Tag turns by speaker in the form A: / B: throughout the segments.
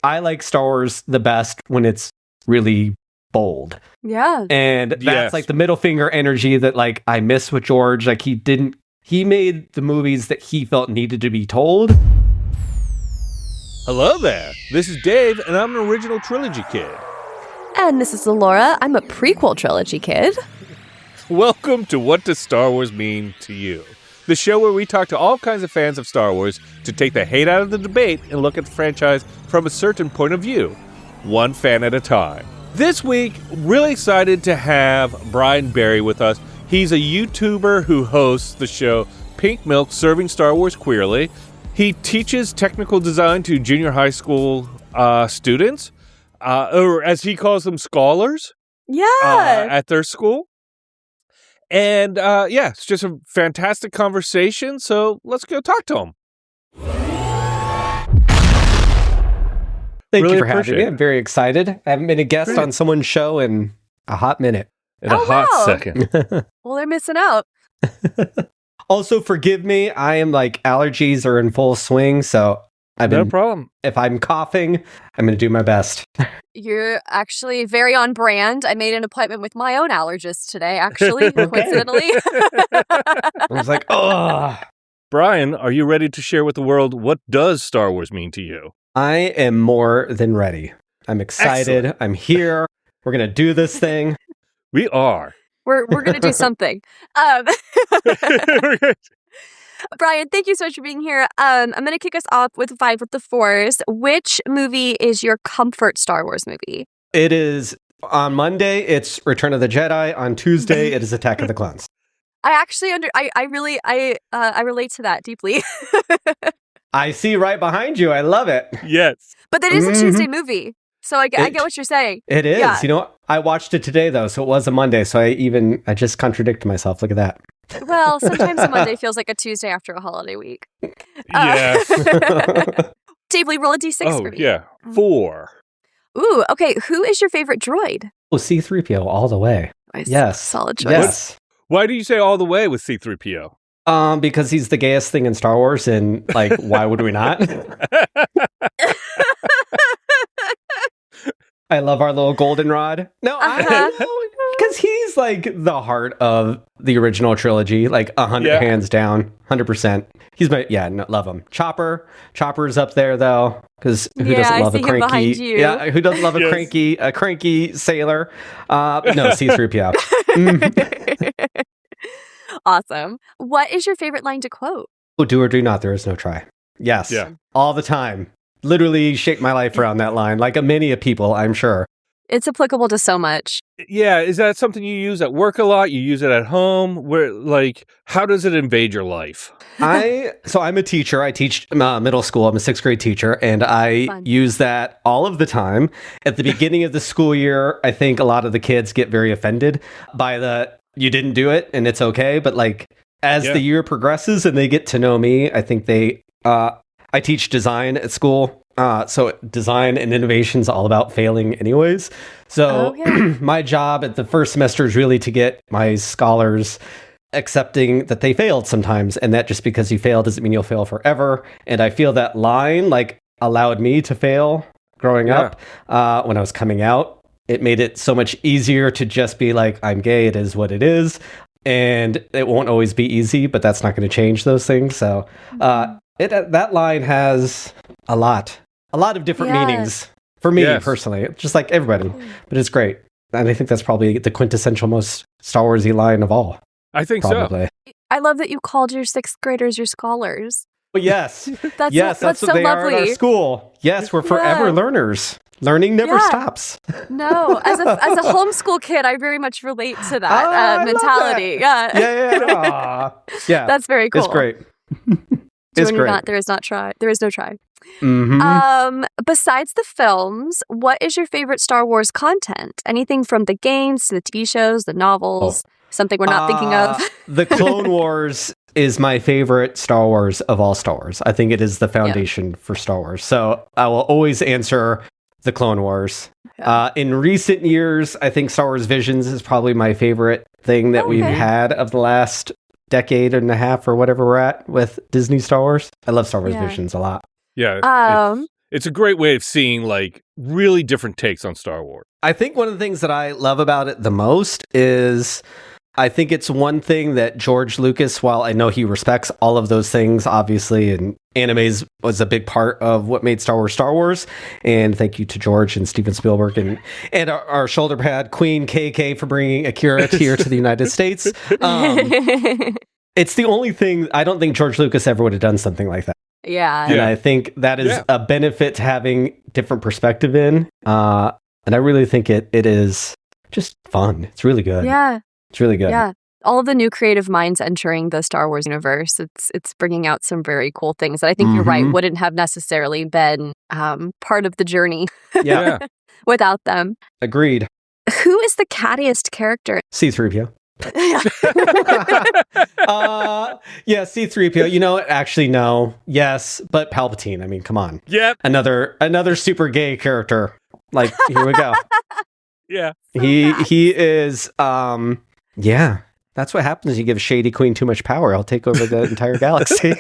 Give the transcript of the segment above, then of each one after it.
A: I like Star Wars the best when it's really bold.
B: Yeah.
A: And that's like the middle finger energy that like I miss with George. Like he made the movies that he felt needed to be told.
C: Hello there. This is Dave, and I'm an original trilogy kid.
B: And this is Elora. I'm a prequel trilogy kid.
C: Welcome to What Does Star Wars Mean to You? The show where we talk to all kinds of fans of Star Wars to take the hate out of the debate and look at the franchise from a certain point of view, one fan at a time. This week, really excited to have Bryan Barry with us. He's a YouTuber who hosts the show Pink Milk Serving Star Wars Queerly. He teaches technical design to junior high school students, or as he calls them, scholars.
B: Yeah.
C: At their school. And it's just a fantastic conversation. So let's go talk to him.
A: Thank you for having me. I'm very excited. I haven't been a guest on someone's show in a hot minute.
C: In a hot second.
B: Well, they're missing out.
A: Also, forgive me. I am like allergies are in full swing. So
C: no problem.
A: If I'm coughing, I'm going to do my best.
B: You're actually very on brand. I made an appointment with my own allergist today, actually, coincidentally.
A: I was like, oh.
C: Bryan, are you ready to share with the world what does Star Wars mean to you?
A: I am more than ready. I'm excited.
C: Excellent.
A: I'm here. We're going to do this thing.
C: We are.
B: We're going to do something. Bryan, thank you so much for being here. I'm going to kick us off with 5 with the Force. Which movie is your comfort Star Wars movie?
A: It is, on Monday, it's Return of the Jedi. On Tuesday, it is Attack of the Clones.
B: I actually I relate to that deeply.
A: I see right behind you. I love it.
C: Yes.
B: But that is a Tuesday movie. So I get what you're saying.
A: It is.
B: Yeah.
A: You know, I watched it today, though, so it was a Monday. So I just contradicted myself. Look at that.
B: Well, sometimes a Monday feels like a Tuesday after a holiday week.
C: Yes.
B: Dave, will you roll a D6 for me?
C: Yeah. 4.
B: Ooh, okay. Who is your favorite droid?
A: Oh, C-3PO all the way.
B: Nice.
A: Yes.
B: Solid choice.
A: Yes.
C: Why do you say all the way with C-3PO?
A: Because he's the gayest thing in Star Wars, and like, why would we not? I love our little goldenrod. No, because he's like the heart of the original trilogy, like 100 hands down, 100%. He's love him. Chopper's up there though, because who doesn't love a cranky? Yeah, who doesn't love a cranky sailor? No, C-3PO.
B: Awesome. What is your favorite line to quote?
A: Oh, do or do not. There is no try. Yes. Yeah. All the time. Literally shake my life around that line, like many people, I'm sure.
B: It's applicable to so much.
C: Yeah, is that something you use at work a lot? You use it at home? Where, like, how does it invade your life? I'm a teacher. I teach middle school. I'm a 6th grade teacher, and I use that all of the time. At the beginning of the school year, I think a lot of the kids get very offended by the, you didn't do it, and it's okay. But like, as the year progresses and they get to know me, I think I teach design at school. So design and innovation is all about failing anyways. So my job at the first semester is really to get my scholars accepting that they failed sometimes. And that just because you fail doesn't mean you'll fail forever. And I feel that line like allowed me to fail growing up when I was coming out. It made it so much easier to just be like, I'm gay. It is what it is. And it won't always be easy, but that's not going to change those things. So, that line has a lot of different meanings for me personally, just like everybody, but it's great. And I think that's probably the quintessential most Star Wars-y line of all. I think
A: probably.
C: So.
B: I love that you called your 6th graders your scholars.
A: Well, yes.
B: That's
A: what
B: so
A: they
B: lovely.
A: are in our school. Yes, we're forever learners. Learning never stops.
B: No, as a homeschool kid, I very much relate to that mentality.
A: That. Yeah. Yeah.
B: That's very cool.
A: It's great.
B: It's great. There is no try.
A: Mm-hmm.
B: Besides the films, what is your favorite Star Wars content? Anything from the games to the TV shows, the novels, something we're not thinking of?
A: The Clone Wars is my favorite Star Wars of all Star Wars. I think it is the foundation for Star Wars. So I will always answer the Clone Wars. In recent years, I think Star Wars Visions is probably my favorite thing that we've had of the last decade and a half or whatever we're at with Disney Star Wars. I love Star Wars Visions a lot.
C: Yeah, It's a great way of seeing like really different takes on Star Wars.
A: I think one of the things that I love about it the most is I think it's one thing that George Lucas, while I know he respects all of those things, obviously, and animes was a big part of what made Star Wars. And thank you to George and Steven Spielberg and our shoulder pad queen KK for bringing Akira here to the United States. It's the only thing, I don't think George Lucas ever would have done something like that.
B: Yeah.
A: And I think that is a benefit to having different perspective in. And I really think it is just fun. It's really good.
B: Yeah.
A: It's really good.
B: Yeah. All of the new creative minds entering the Star Wars universe, it's bringing out some very cool things that I think you're right, wouldn't have necessarily been part of the journey without them.
A: Agreed.
B: Who is the cattiest character?
A: C-3PO. C-3PO. You know, actually, no. Yes, but Palpatine. I mean, come on.
C: Yep.
A: Another super gay character. Like, here we go.
C: Yeah.
A: He is, yeah. That's what happens. You give Shady Queen too much power. I'll take over the entire galaxy.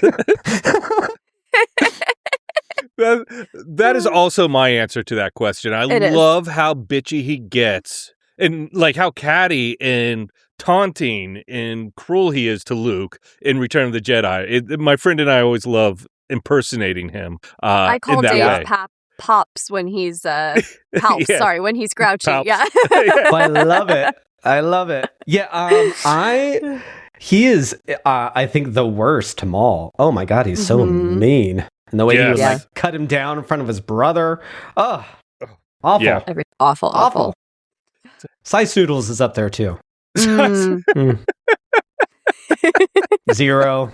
C: That is also my answer to that question. I love how bitchy he gets and like how catty and taunting and cruel he is to Luke in Return of the Jedi. My friend and I always love impersonating him.
B: I call Dave Pops when he's Palps. Sorry, when he's grouchy.
C: Palps.
B: Yeah.
A: I love it. Yeah. He is, I think, the worst to Maul. Oh my God, he's so mean. And the way he would like cut him down in front of his brother. Oh, awful.
C: Yeah.
B: Awful.
A: Slice Noodles is up there too. Zero.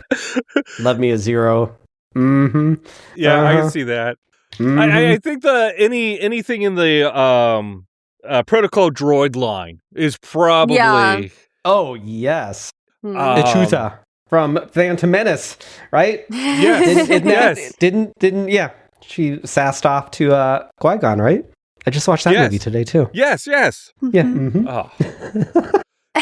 A: Love me a zero. Mm-hmm.
C: Yeah, I can see that. Mm-hmm. I think anything in the protocol droid line is probably.
A: Yeah. Oh yes, Ichuta from Phantom Menace, right?
C: Yes.
A: Didn't yeah. She sassed off to Qui-Gon, right? I just watched that movie today too.
C: Yes.
A: Yeah. Mm-hmm.
C: Oh.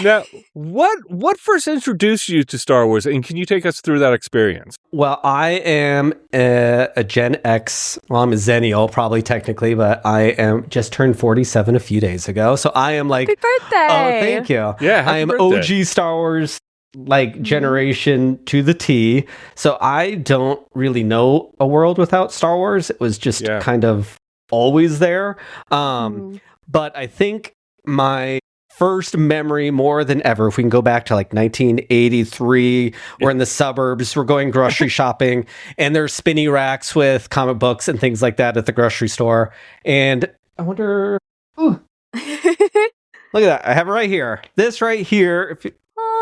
C: Now, what first introduced you to Star Wars, and can you take us through that experience?
A: Well, I am a Gen X. Well, I'm a Zennial, probably technically, but I am just turned 47 a few days ago. So I am like,
B: happy birthday!
A: Oh, thank you.
C: Yeah,
A: I am
C: birthday.
A: OG Star Wars like generation to the T. So I don't really know a world without Star Wars. It was just kind of always there. But I think my first memory more than ever, if we can go back to like 1983, we're in the suburbs, we're going grocery shopping, and there's spinny racks with comic books and things like that at the grocery store. And I wonder, look at that. I have it right here. This right here. You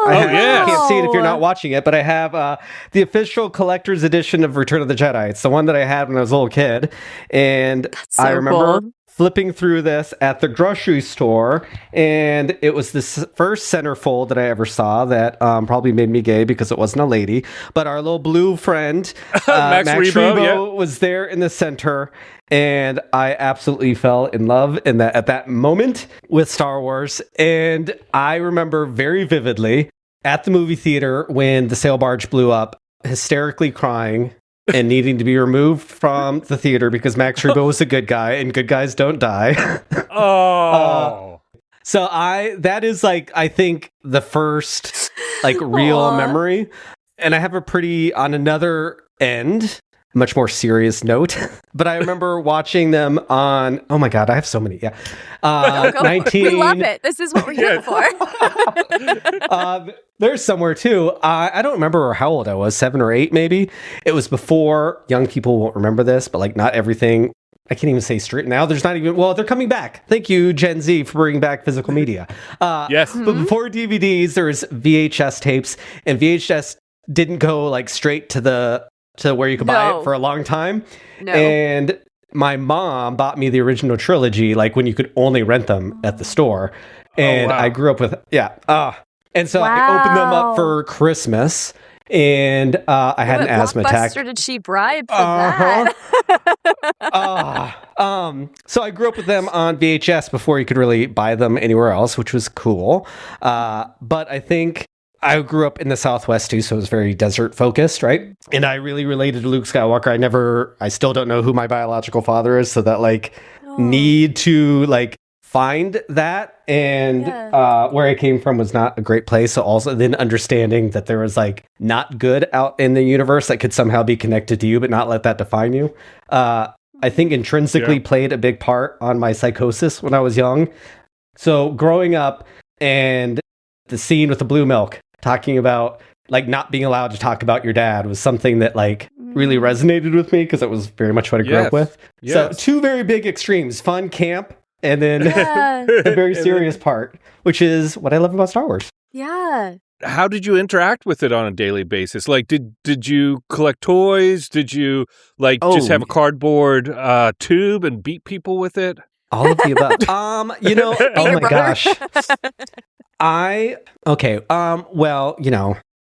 A: can't see it if you're not watching it, but I have the official collector's edition of Return of the Jedi. It's the one that I had when I was a little kid. And I remember flipping through this at the grocery store, and it was the first centerfold that I ever saw that probably made me gay because it wasn't a lady, but our little blue friend Max Rebo was there in the center, and I absolutely fell in love at that moment with Star Wars. And I remember very vividly at the movie theater when the sail barge blew up, hysterically crying and needing to be removed from the theater because Max Rebo was a good guy, and good guys don't die. So that is like, I think the first like real memory. And I have on another end, much more serious note, but I remember watching them on, oh my God, I have so many. Yeah.
B: 19. We love it. This is what we're here for.
A: There's somewhere too. I don't remember how old I was, 7 or 8 maybe. It was before, young people won't remember this, but like not everything, I can't even say straight now. There's not even, they're coming back. Thank you, Gen Z, for bringing back physical media.
C: Yes.
A: But before DVDs, there was VHS tapes, and VHS didn't go like straight to where you could buy it for a long time.
B: No.
A: And my mom bought me the original trilogy, like when you could only rent them at the store. And I grew up with, and so I opened them up for Christmas, and I had an asthma attack.
B: What blockbuster did she bribe for that?
A: So I grew up with them on VHS before you could really buy them anywhere else, which was cool. But I think I grew up in the Southwest too, so it was very desert focused, right? And I really related to Luke Skywalker. I still don't know who my biological father is, so that need to find that, and where I came from was not a great place. So also then understanding that there was not good out in the universe that could somehow be connected to you, but not let that define you. I think intrinsically played a big part on my psychosis when I was young. So growing up and the scene with the blue milk talking about not being allowed to talk about your dad was something that really resonated with me because it was very much what I grew up with. So two very big extremes, fun camp, and then the very serious part, which is what I love about Star Wars.
B: Yeah.
C: How did you interact with it on a daily basis? Did you collect toys? Did you just have a cardboard tube and beat people with it?
A: All of the above. Oh my gosh.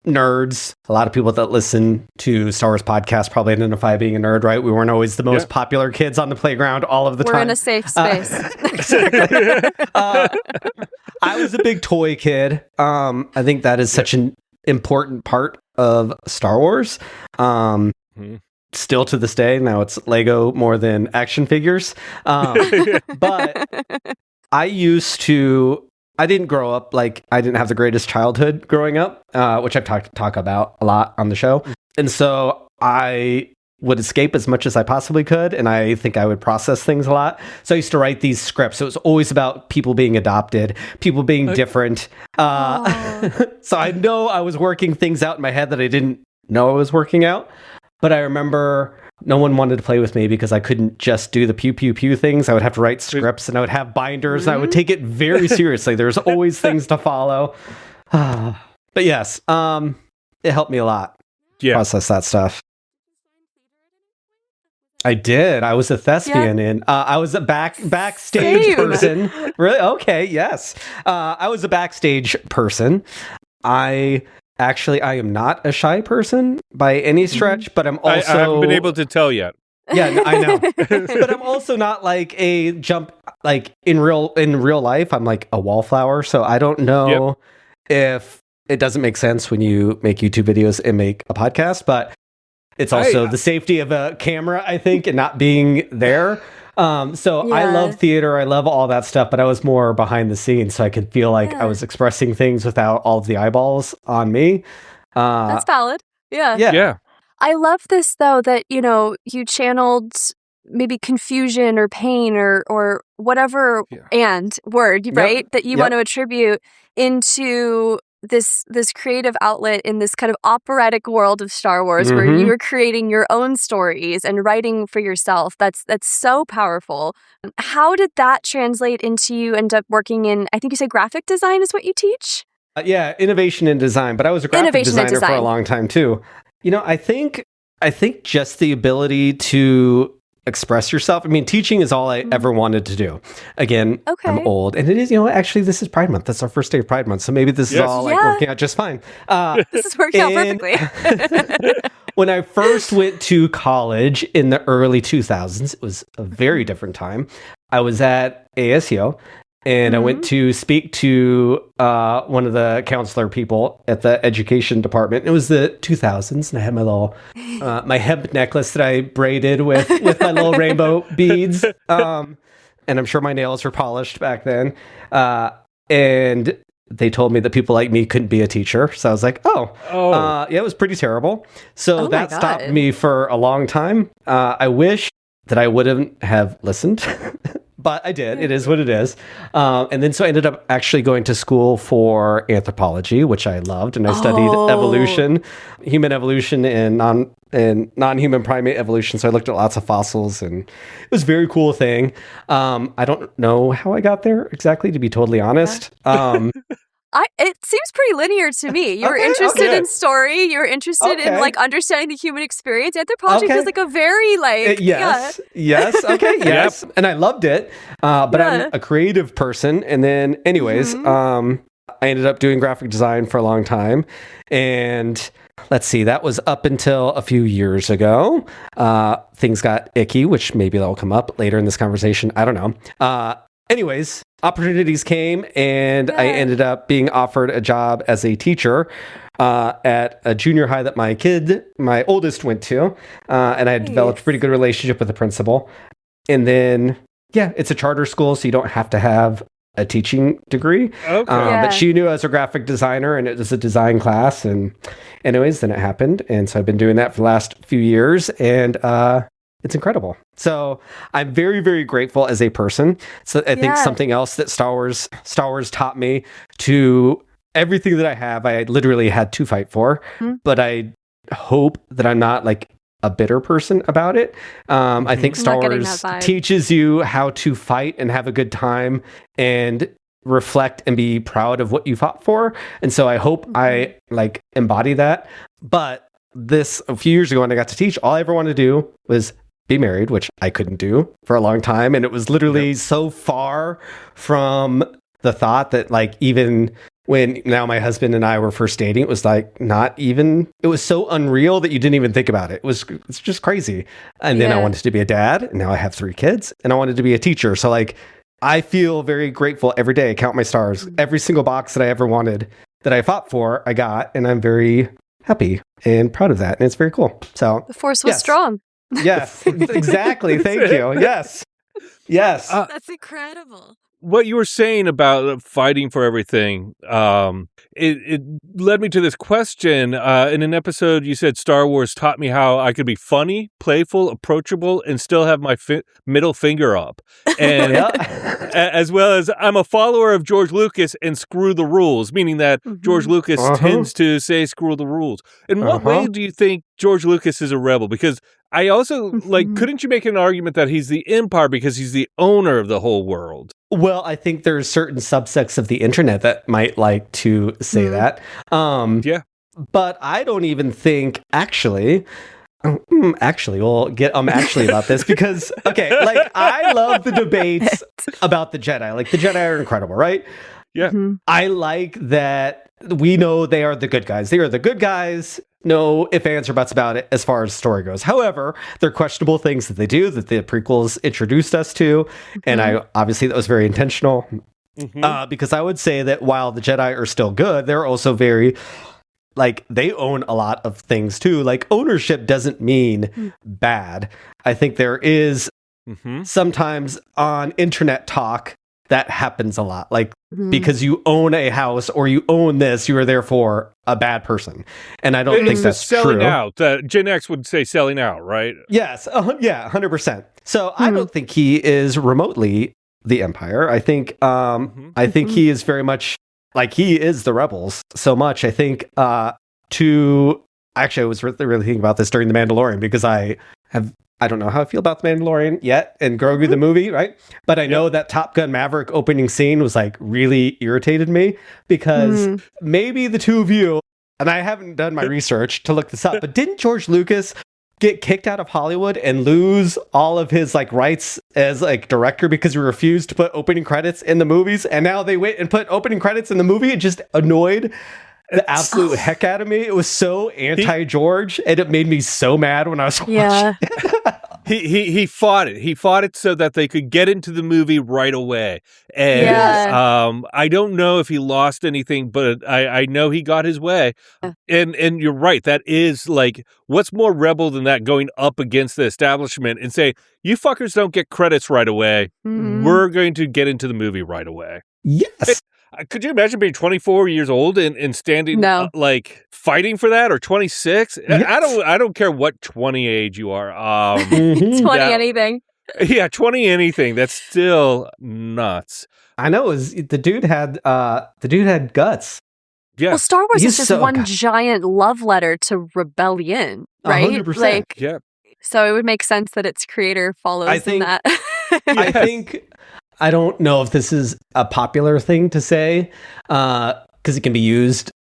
A: Nerds. A lot of people that listen to Star Wars podcasts probably identify being a nerd, right? We weren't always the most popular kids on the playground all of the time.
B: We're in a safe space.
A: Exactly. I was a big toy kid. I think that is such an important part of Star Wars. Still to this day, now it's Lego more than action figures. But I didn't grow up I didn't have the greatest childhood growing up, which I've talked about a lot on the show. And so I would escape as much as I possibly could, and I think I would process things a lot. So I used to write these scripts. So it was always about people being adopted, people being different. So I know I was working things out in my head that I didn't know I was working out. But I remember no one wanted to play with me because I couldn't just do the pew, pew, pew things. I would have to write scripts, and I would have binders, and I would take it very seriously. There's always things to follow. But yes, it helped me a lot. Process that stuff. I did. I was a thespian and I was a backstage person. Really? Okay, yes. I was a backstage person. I am not a shy person by any stretch, but I'm also...
C: I haven't been able to tell yet.
A: Yeah, I know. But I'm also not a jump, in real life, I'm a wallflower. So I don't know if it doesn't make sense when you make YouTube videos and make a podcast, but it's also the safety of a camera, I think, and not being there. I love theater. I love all that stuff, but I was more behind the scenes, so I could feel I was expressing things without all of the eyeballs on me.
B: That's valid.
A: Yeah.
B: I love this, though, that, you channeled maybe confusion or pain or whatever word, right, that you want to attribute into this creative outlet in this kind of operatic world of Star Wars where you're creating your own stories and writing for yourself. That's so powerful. How did that translate into you end up working in, I think you said graphic design is what you teach?
A: Innovation in design, but I was a graphic designer for a long time too. I think just the ability to express yourself. I mean, teaching is all I ever wanted to do. Again, I'm old, and it is, actually, this is Pride Month. That's our first day of Pride Month, so maybe this is all working out just fine.
B: This is working out perfectly.
A: When I first went to college in the early 2000s, it was a very different time. I was at ASU, and I went to speak to one of the counselor people at the education department. It was the 2000s, and I had my little my hemp necklace that I braided with my little rainbow beads. And I'm sure my nails were polished back then. And they told me that people like me couldn't be a teacher. So I was like, it was pretty terrible. So that stopped me for a long time. I wish that I wouldn't have listened. But I did. It is what it is. And then so I ended up actually going to school for anthropology, which I loved. And I studied evolution, human evolution and non-human primate evolution. So I looked at lots of fossils, and it was a very cool thing. I don't know how I got there exactly, to be totally honest.
B: It seems pretty linear to me. You were interested in story. You were interested in understanding the human experience. Anthropology feels like a very
A: yes. Okay. Yes. And I loved it. But I'm a creative person. And then anyways, I ended up doing graphic design for a long time. And let's see, that was up until a few years ago. Things got icky, which maybe that'll come up later in this conversation. I don't know. anyways, opportunities came, and I ended up being offered a job as a teacher at a junior high that my oldest went to, and I had developed a pretty good relationship with the principal. And then, it's a charter school, so you don't have to have a teaching degree. Okay. But she knew I was a graphic designer, and it was a design class. And anyways, then it happened. And so I've been doing that for the last few years, and it's incredible. So I'm very, very grateful as a person. So I think something else that Star Wars taught me, to everything that I have, I literally had to fight for. But I hope that I'm not like a bitter person about it. I think Star Wars teaches you how to fight and have a good time and reflect and be proud of what you fought for. And so I hope I like embody that. But a few years ago when I got to teach, all I ever wanted to do was be married, which I couldn't do for a long time. And it was literally so far from the thought that, like, even when now my husband and I were first dating, it was like it was so unreal that you didn't even think about it. It's just crazy. And then I wanted to be a dad, and now I have 3 kids, and I wanted to be a teacher. So like, I feel very grateful every day. I count my stars. Every single box that I ever wanted that I fought for, I got, and I'm very happy and proud of that. And it's very cool. So
B: the force was strong.
A: Yes, exactly. Thank you. Yes.
B: That's incredible.
C: What you were saying about fighting for everything, it led me to this question. In an episode, you said Star Wars taught me how I could be funny, playful, approachable, and still have my middle finger up. And as well as I'm a follower of George Lucas and screw the rules, meaning that George Lucas tends to say screw the rules. In what way do you think George Lucas is a rebel? Because I also, couldn't you make an argument that he's the Empire because he's the owner of the whole world?
A: Well, I think there's certain subsects of the internet that might like to say that. But I don't even think actually we'll get actually about this because, like, I love the debates about the Jedi. Like, the Jedi are incredible, right?
C: Yeah.
A: I like that we know they are the good guys. They are the good guys. No ifs, ands, or buts about it as far as the story goes. However, there are questionable things that they do that the prequels introduced us to. And obviously that was very intentional. Because I would say that while the Jedi are still good, they're also very, like, they own a lot of things too. Like, ownership doesn't mean bad. I think there is sometimes on internet talk that happens a lot. Like, because you own a house or you own this, you are therefore a bad person. And I don't think that's
C: selling
A: true.
C: Out. Gen X would say selling out, right?
A: Yes. 100%. So I don't think he is remotely the Empire. I think I think he is very much like, he is the rebels so much. I think actually I was really thinking about this during The Mandalorian, because I don't know how I feel about The Mandalorian yet, and Grogu the movie, right? But I know that Top Gun Maverick opening scene was like really irritated me, because maybe the two of you, and I haven't done my research to look this up, but didn't George Lucas get kicked out of Hollywood and lose all of his like rights as like director because he refused to put opening credits in the movies? And now they went and put opening credits in the movie. It just annoyed the absolute heck out of me. It was so anti-George, and it made me so mad when I was watching it.
C: He fought it. He fought it so that they could get into the movie right away. And I don't know if he lost anything, but I know he got his way. And you're right. That is like, what's more rebel than that, going up against the establishment and say, you fuckers don't get credits right away. We're going to get into the movie right away.
A: Yes.
C: Could you imagine being 24 years old and standing like fighting for that, or 26? Yes. I don't care what 20 age you are.
B: 20 anything.
C: Yeah, 20 anything. That's still nuts.
A: I know. The dude had guts.
C: Yeah.
B: Well, Star Wars is just one giant love letter to rebellion, right?
A: 100%.
B: Like,
C: yeah.
B: So it would make sense that its creator follows in that.
A: I think. I don't know if this is a popular thing to say, because it can be used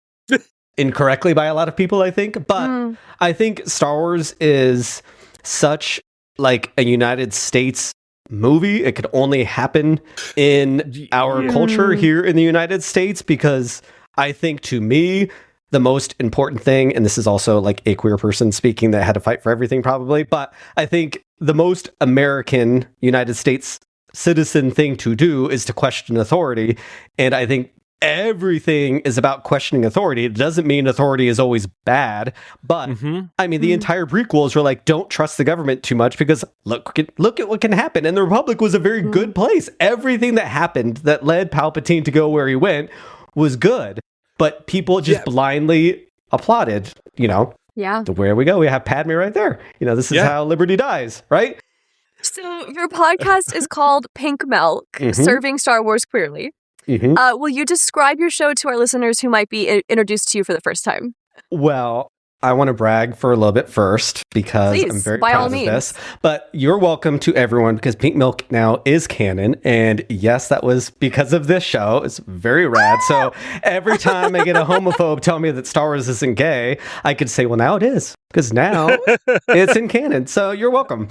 A: incorrectly by a lot of people, I think. But I think Star Wars is such like a United States movie. It could only happen in our culture here in the United States, because I think, to me, the most important thing, and this is also like a queer person speaking that had to fight for everything probably, but I think the most American United States citizen thing to do is to question authority. And I think everything is about questioning authority. It doesn't mean authority is always bad, but I mean, the entire prequels were like, don't trust the government too much because look at what can happen. And the Republic was a very good place. Everything that happened that led Palpatine to go where he went was good, but people just blindly applauded, you know?
B: Yeah.
A: So where we go, we have Padme right there. You know, this is how liberty dies, right?
B: So your podcast is called Pink Milk, Serving Star Wars Queerly. Will you describe your show to our listeners who might be introduced to you for the first time?
A: Well, I want to brag for a little bit first because I'm very proud of this. But you're welcome to everyone because Pink Milk now is canon. And yes, that was because of this show. It's very rad. So every time I get a homophobe tell me that Star Wars isn't gay, I could say, well, now it is because now it's in canon. So you're welcome.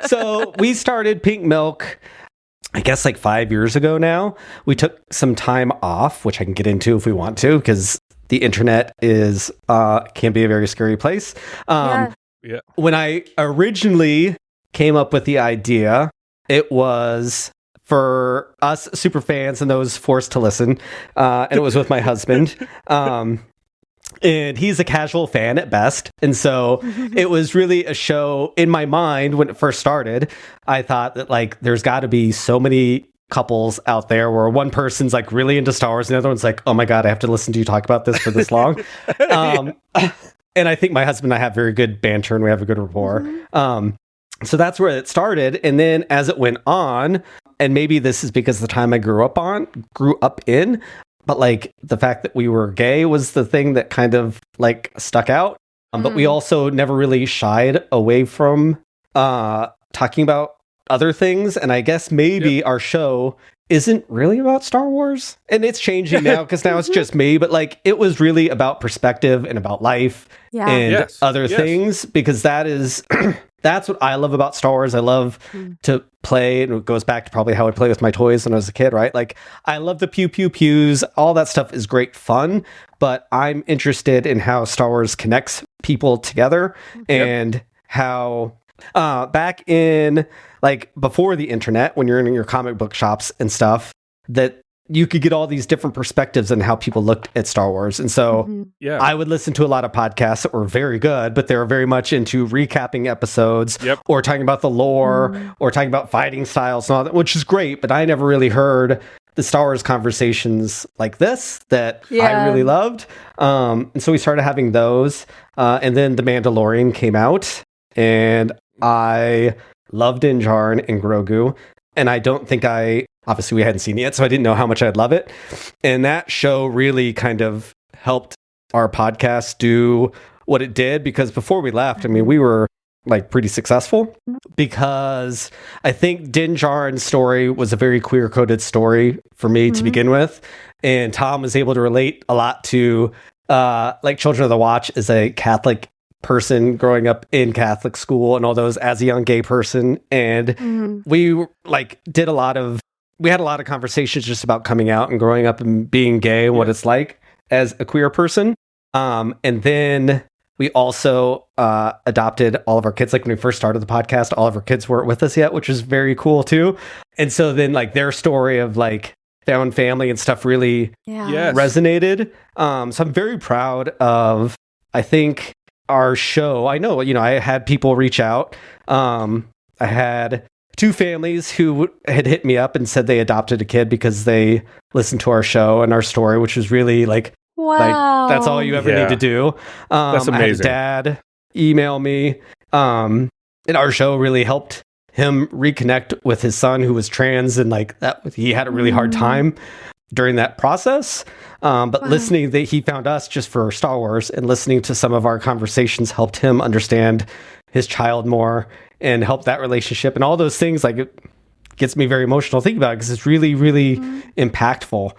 A: So we started Pink Milk, I guess like 5 years ago now. We took some time off, which I can get into if we want to, because the internet is can be a very scary place. When I originally came up with the idea, it was for us super fans and those forced to listen, and it was with my husband. And he's a casual fan at best. And so it was really a show in my mind when it first started. I thought that like there's got to be so many couples out there where one person's like really into Star Wars and the other one's like, oh my God, I have to listen to you talk about this for this long. And I think my husband and I have very good banter and we have a good rapport. So that's where it started. And then as it went on, and maybe this is because the time I grew up in, but like the fact that we were gay was the thing that kind of like stuck out. But we also never really shied away from talking about other things. And I guess maybe our show isn't really about Star Wars. And it's changing now because now it's just me. But like it was really about perspective and about life and other things, because that is... That's what I love about Star Wars. I love to play, and it goes back to probably how I play with my toys when I was a kid, right? Like, I love the pew pew pews. All that stuff is great fun, but I'm interested in how Star Wars connects people together and how back in, like, before the internet, when you're in your comic book shops and stuff, that you could get all these different perspectives on how people looked at Star Wars. And so I would listen to a lot of podcasts that were very good, but they were very much into recapping episodes or talking about the lore or talking about fighting styles and all that, which is great. But I never really heard the Star Wars conversations like this that I really loved. And so we started having those. And then The Mandalorian came out and I loved Din Djarin and Grogu. And I don't think obviously we hadn't seen it yet, so I didn't know how much I'd love it. And that show really kind of helped our podcast do what it did, because before we left, I mean, we were like pretty successful because I think Din Djarin's story was a very queer-coded story for me to begin with. And Tom was able to relate a lot to like Children of the Watch as a Catholic person growing up in Catholic school and all those as a young gay person. And we like we had a lot of conversations just about coming out and growing up and being gay and what it's like as a queer person. And then we also adopted all of our kids. Like when we first started the podcast, all of our kids weren't with us yet, which was very cool too. And so then like their story of like found family and stuff really resonated. So I'm very proud of, I think, our show. I know, I had people reach out. I had 2 families who had hit me up and said they adopted a kid because they listened to our show and our story, which was really like, that's all you ever need to do.
C: That's amazing.
A: I had Dad email me, and our show really helped him reconnect with his son who was trans, and like that he had a really hard time during that process. But listening, that he found us just for Star Wars, and listening to some of our conversations helped him understand his child more and help that relationship and all those things. Like it gets me very emotional thinking about it because it's really, really impactful.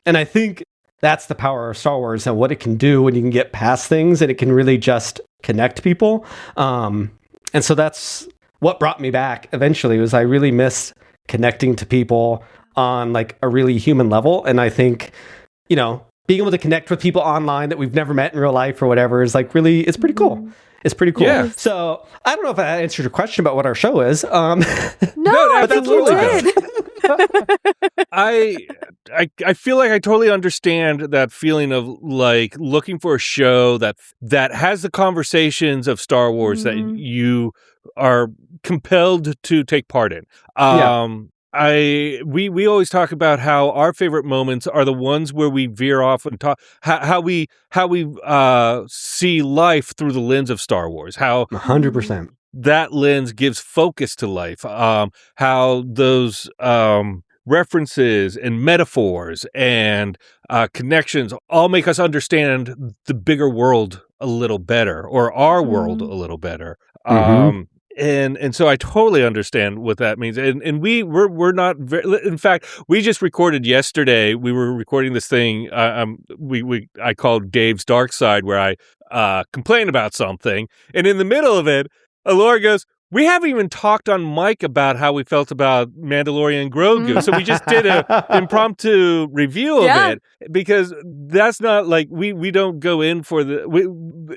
A: And I think that's the power of Star Wars and what it can do when you can get past things and it can really just connect people. And so that's what brought me back eventually, was I really miss connecting to people on like a really human level. And I think, being able to connect with people online that we've never met in real life or whatever is like really, it's pretty cool. is pretty cool.
C: Yeah.
A: So I don't know if I answered your question about what our show is.
B: No, I think you did.
C: I feel like I totally understand that feeling of like looking for a show that has the conversations of Star Wars that you are compelled to take part in. We always talk about how our favorite moments are the ones where we veer off and talk how we see life through the lens of Star Wars. How
A: 100%.
C: That lens gives focus to life. How those references and metaphors and connections all make us understand the bigger world a little better, or our world a little better. And so I totally understand what that means. And we're not very, in fact, we just recorded yesterday. We were recording this thing. I called Dave's Dark Side, where I complain about something, and in the middle of it, Elora goes, "We haven't even talked on mic about how we felt about Mandalorian Grogu." So we just did an impromptu review of it, because that's not like we don't go in for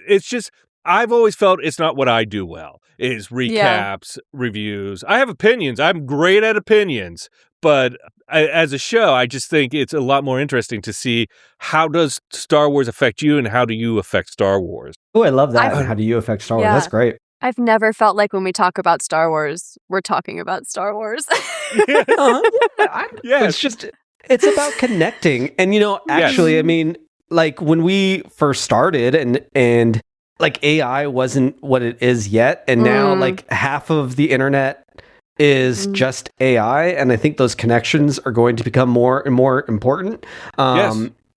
C: it's just, I've always felt it's not what I do well, is recaps, reviews. I have opinions. I'm great at opinions. But as a show, I just think it's a lot more interesting to see how does Star Wars affect you and how do you affect Star Wars.
A: Oh, I love that. How do you affect Star Wars? That's great.
B: I've never felt like when we talk about Star Wars, we're talking about Star Wars.
A: It's about connecting. And, actually, I mean, like when we first started and like AI wasn't what it is yet. And now like half of the internet is just AI. And I think those connections are going to become more and more important.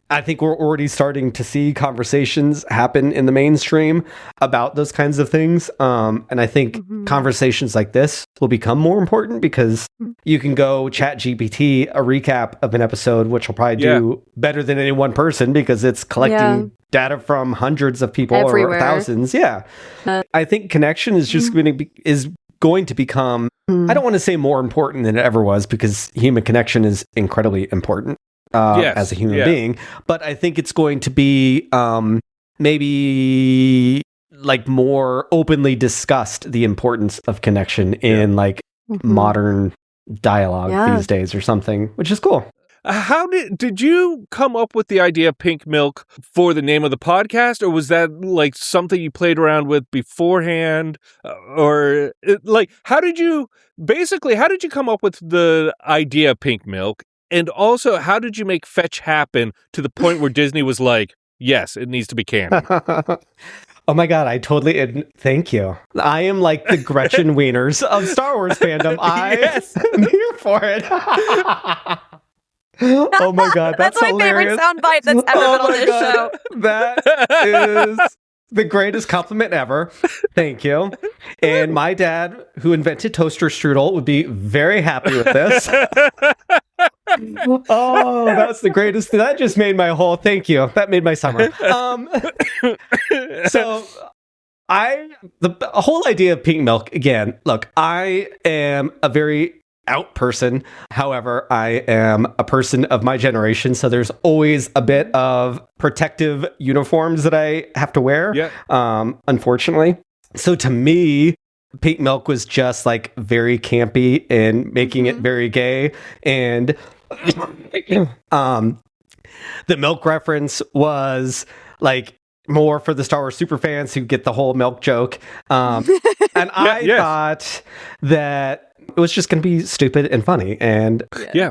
A: I think we're already starting to see conversations happen in the mainstream about those kinds of things. And I think conversations like this will become more important, because you can go chat GPT a recap of an episode, which will probably do better than any one person, because it's collecting data from hundreds of people everywhere. Or thousands. I think connection is just going to become, I don't want to say more important than it ever was, because human connection is incredibly important. As a human being, but I think it's going to be maybe like more openly discussed, the importance of connection in like modern dialogue these days or something, which is cool.
C: How did you come up with the idea of Pink Milk for the name of the podcast, or was that like something you played around with beforehand, or like how did you come up with the idea of Pink Milk? And also, how did you make fetch happen to the point where Disney was like, yes, it needs to be canon?
A: Oh my God, I totally, thank you. I am like the Gretchen Wieners of Star Wars fandom. I'm here for it. Oh my God, that's
B: my
A: hilarious.
B: favorite soundbite that's ever been on this show.
A: That is the greatest compliment ever. Thank you. And my dad, who invented toaster strudel, would be very happy with this. Oh, that's the greatest. That just made my whole, thank you. That made my summer. So the whole idea of Pink Milk, again, look, I am a very out person. However, I am a person of my generation, so there's always a bit of protective uniforms that I have to wear, unfortunately. So to me, Pink Milk was just like very campy and making it very gay. And the milk reference was like more for the Star Wars superfans who get the whole milk joke. And I thought that it was just going to be stupid and funny and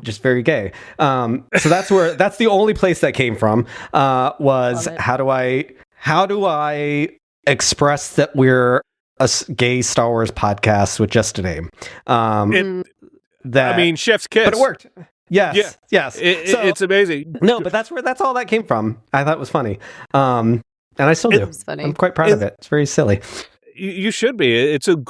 A: just very gay. So that's the only place that came from, was how do I express that we're a gay Star Wars podcast with just a name?
C: Chef's kiss.
A: But it worked. Yes.
C: It's amazing.
A: No, but that's all that came from. I thought it was funny. And I still do.
B: It's funny.
A: I'm quite proud of it. It's very silly.
C: You should be. It's the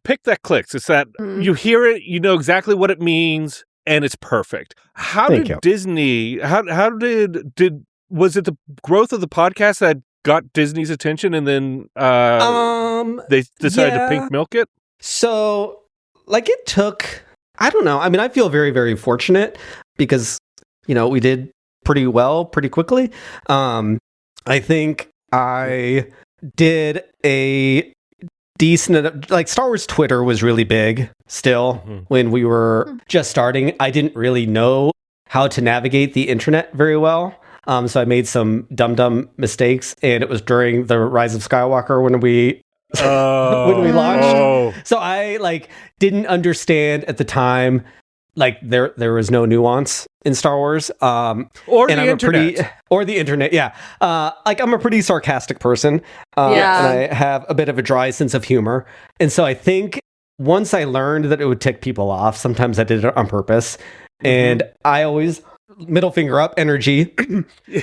C: pick that clicks. It's that you hear it, you know exactly what it means, and it's perfect. How did Disney, was it the growth of the podcast that got Disney's attention, and then they decided to Pink Milk it?
A: So, like, it took, I don't know. I mean, I feel very, very fortunate because, we did pretty well pretty quickly. I think I did a decent, like Star Wars Twitter was really big still when we were just starting. I didn't really know how to navigate the internet very well. So I made some dumb mistakes, and it was during the Rise of Skywalker when we launched. So I didn't understand at the time, there was no nuance in Star Wars, or the internet. Yeah, I'm a pretty sarcastic person, and I have a bit of a dry sense of humor, and so I think once I learned that it would tick people off, sometimes I did it on purpose, and I always middle finger up energy.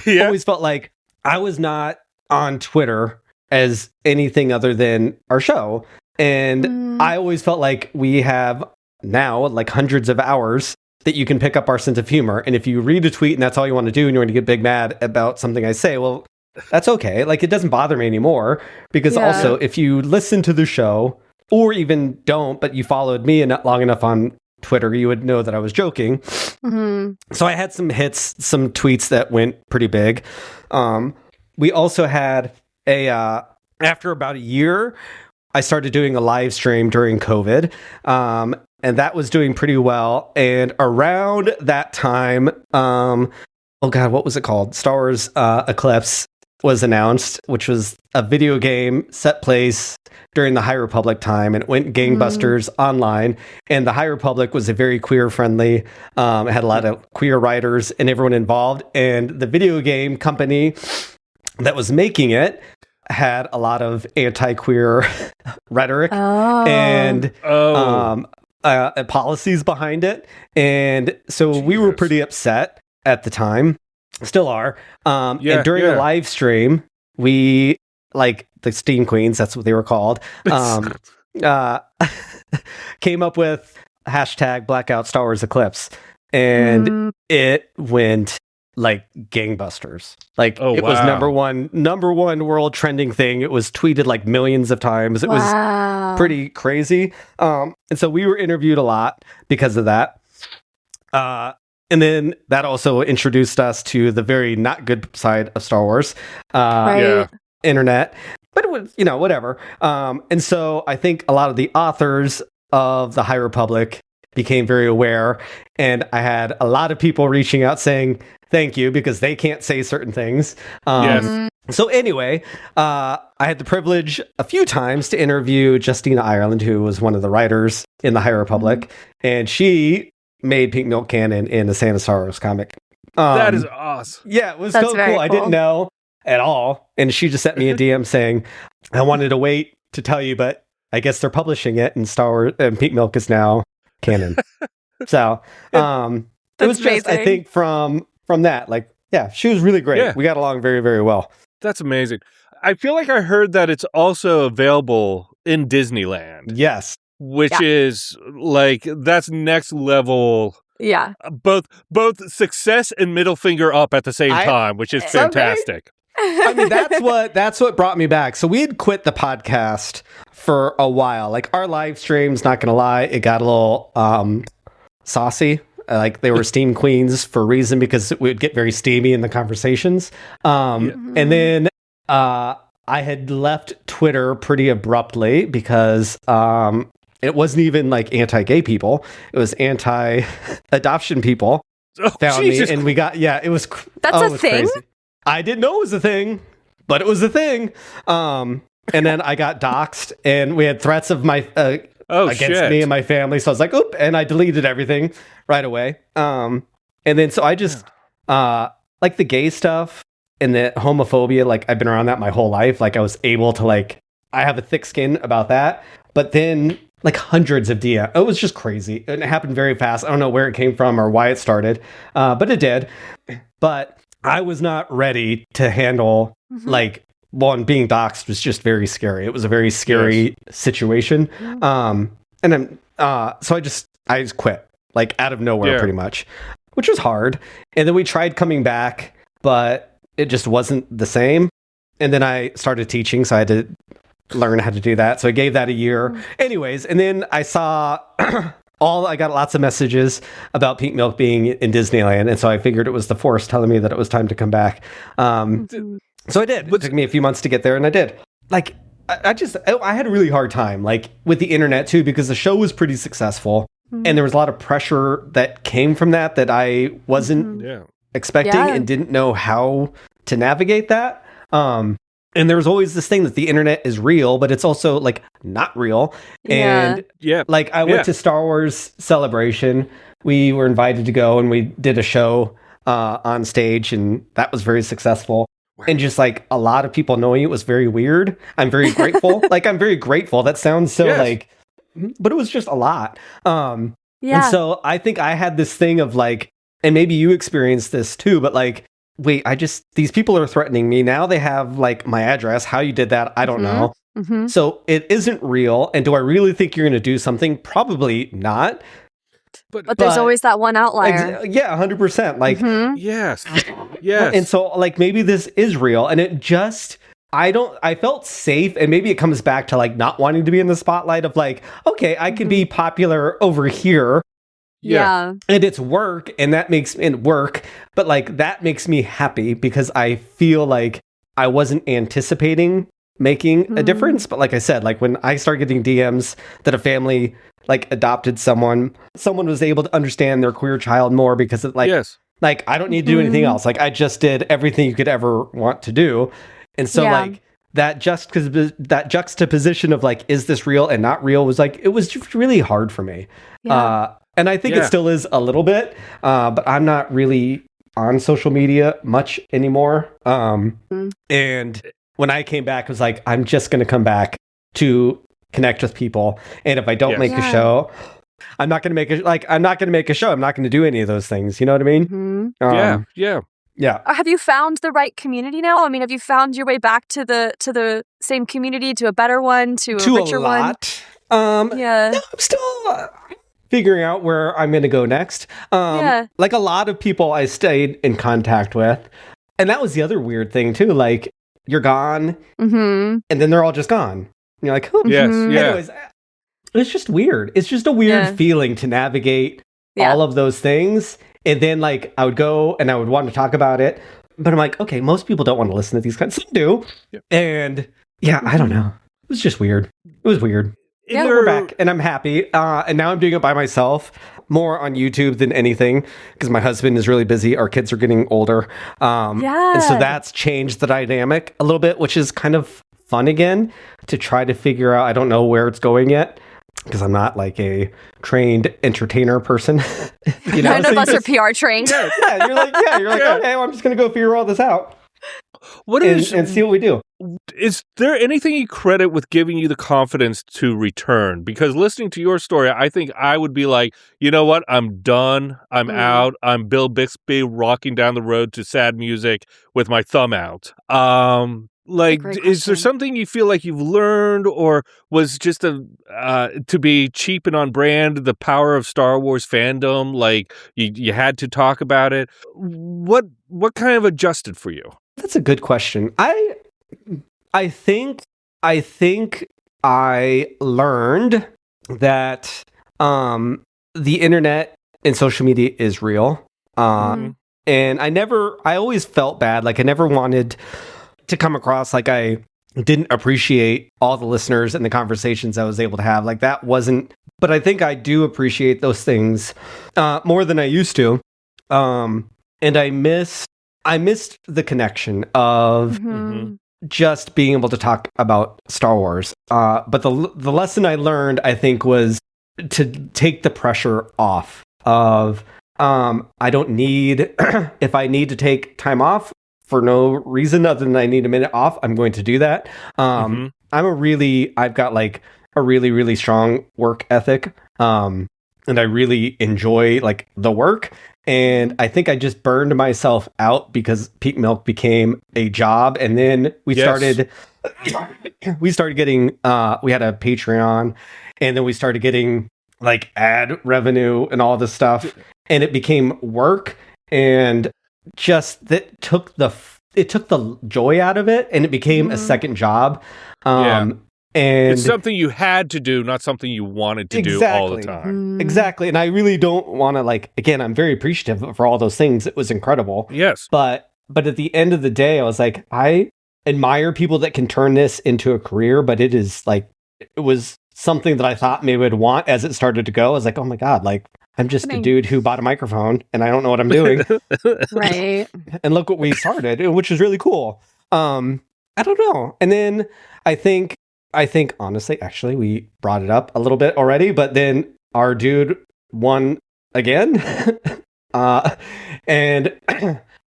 A: Always felt like I was not on Twitter as anything other than our show, and I always felt like we have now hundreds of hours that you can pick up our sense of humor, and if you read a tweet and that's all you want to do and you want to get big mad about something I say, well, that's okay. It doesn't bother me anymore, because also if you listen to the show or even don't, but you followed me and not long enough on Twitter, you would know that I was joking. So I had some hits, some tweets that went pretty big. We also had after about a year, I started doing a live stream during COVID, and that was doing pretty well. And around that time, what was it called? Star Wars Eclipse was announced, which was a video game set place during the High Republic time, and it went gangbusters online. And the High Republic was a very queer friendly, it had a lot of queer writers and everyone involved. And the video game company that was making it had a lot of anti-queer rhetoric and policies behind it. And so we were pretty upset at the time, still are. And during the live stream, we, the Steam Queens, that's what they were called, came up with hashtag Blackout Star Wars Eclipse. And it went gangbusters. It was number one world trending thing. It was tweeted millions of times. It was pretty crazy. And so we were interviewed a lot because of that. And then that also introduced us to the very not good side of Star Wars. Internet. But it was, whatever. And so I think a lot of the authors of the High Republic became very aware, and I had a lot of people reaching out saying thank you because they can't say certain things. So anyway, I had the privilege a few times to interview Justina Ireland, who was one of the writers in the High Republic, and she made Pink Milk canon in the Santa Star Wars comic.
C: That is awesome.
A: Yeah, it was so cool. I didn't know at all, and she just sent me a DM saying, I wanted to wait to tell you, but I guess they're publishing it, and Star Wars and Pink Milk is now canon. So it was just, I think, from that, she was really great. We got along very, very well.
C: That's amazing. I feel like I heard that it's also available in Disneyland.
A: Yes.
C: Which is that's next level.
B: Yeah.
C: Both success and middle finger up at the same time, which is fantastic.
A: I mean, that's what brought me back. So we had quit the podcast for a while. Our live streams, not gonna lie, it got a little saucy. They were Steam Queens for a reason, because it would get very steamy in the conversations. And then I had left Twitter pretty abruptly because it wasn't even anti-gay people. It was anti-adoption people found me, and we got it was
B: that's a thing.
A: Crazy. I didn't know it was a thing, but it was a thing. And then I got doxxed, and we had threats of my against me and my family. So I was like, oop, and I deleted everything right away. And then so I just the gay stuff and the homophobia, I've been around that my whole life. I was able to I have a thick skin about that. But then hundreds of DM. It was just crazy. And it happened very fast. I don't know where it came from or why it started, but it did. But I was not ready to handle being doxxed was just very scary. It was a very scary situation. And then so I just quit out of nowhere pretty much, which was hard. And then we tried coming back, but it just wasn't the same. And then I started teaching, so I had to learn how to do that. So I gave that a year. Anyways, and then I saw I got lots of messages about Pink Milk being in Disneyland, and so I figured it was the Force telling me that it was time to come back. So I did. It took me a few months to get there, and I did. Like, I had a really hard time, like, with the internet, too, because the show was pretty successful, and there was a lot of pressure that came from that I wasn't expecting and didn't know how to navigate that. And there was always this thing that the internet is real, but it's also, like, not real. And, like, I went to Star Wars Celebration. We were invited to go, and we did a show on stage, and that was very successful. And just, like, a lot of people knowing it was very weird. I'm very grateful. Like, I'm very grateful. That sounds so, like... But it was just a lot. And so I think I had this thing of, like... And maybe you experienced this, too, but, like... Wait, these people are threatening me. Now they have, like, my address. How you did that, I don't know. So it isn't real. And do I really think you're going to do something? Probably not.
B: But there's always that one outlier.
A: 100%. Like,
C: yes.
A: And so, like, maybe this is real. And it just, I felt safe. And maybe it comes back to, like, not wanting to be in the spotlight of, like, okay, I can be popular over here.
B: Yeah.
A: And it's work, and that makes it work, but like that makes me happy because I feel like I wasn't anticipating making a difference. But like I said, like when I started getting DMs that a family like adopted someone was able to understand their queer child more because it like like I don't need to do anything else. Like I just did everything you could ever want to do. And so like that juxtaposition of like, is this real and not real was like, it was just really hard for me. And I think it still is a little bit, but I'm not really on social media much anymore. And when I came back, I was like, I'm just going to come back to connect with people. And if I don't make a show, I'm not going to make I'm not going to make a show. I'm not going to do any of those things. You know what I mean? Yeah.
B: Have you found the right community now? I mean, have you found your way back to the same community, to a better one, to a richer one?
A: No, I'm still figuring out where I'm going to go next. Like a lot of people I stayed in contact with. And that was the other weird thing too. Like you're gone and then they're all just gone. And you're like, Anyways, it's just weird. It's just a weird feeling to navigate all of those things. And then like I would go and I would want to talk about it. But I'm like, okay, most people don't want to listen to these kinds. Some do. And I don't know. It was just weird. It was weird. We're back and I'm happy. And now I'm doing it by myself, more on YouTube than anything because my husband is really busy. Our kids are getting older. And so that's changed the dynamic a little bit, which is kind of fun again to try to figure out. I don't know where it's going yet because I'm not like a trained entertainer person. You know?
B: None of us are PR trained.
A: You're like, okay, well, I'm just going to go figure all this out. And see what we do.
C: Is there anything you credit with giving you the confidence to return? Because listening to your story, I think I would be like, you know what? I'm done. I'm out. I'm Bill Bixby rocking down the road to sad music with my thumb out. Is there something you feel like you've learned, or was just to be cheap and on brand, the power of Star Wars fandom? Like you had to talk about it. What kind of adjusted for you?
A: That's a good question. I think I learned that the internet and social media is real. And I always felt bad. Like I never wanted to come across like I didn't appreciate all the listeners and the conversations I was able to have. Like that wasn't, but I think I do appreciate those things more than I used to. And I missed the connection of just being able to talk about Star Wars. But the lesson I learned, I think, was to take the pressure off of, I don't need, if I need to take time off for no reason other than I need a minute off, I'm going to do that. I've got like a really, really strong work ethic. And I really enjoy like the work. And I think I just burned myself out because Peak Milk became a job. And then we started getting, we had a Patreon, and then we started getting like ad revenue and all this stuff. And it became work, and just that took the joy out of it, and it became a second job. And
C: it's something you had to do, not something you wanted to do all the time.
A: Exactly. And I really don't want to, like, again, I'm very appreciative for all those things. It was incredible.
C: Yes.
A: But at the end of the day, I was like, I admire people that can turn this into a career, but it was something that I thought maybe would want as it started to go. I was like, oh my God, like I'm just a dude who bought a microphone and I don't know what I'm doing.
B: Right.
A: And look what we started, which is really cool. I don't know. And then I think honestly, actually, we brought it up a little bit already, but then our dude won again. And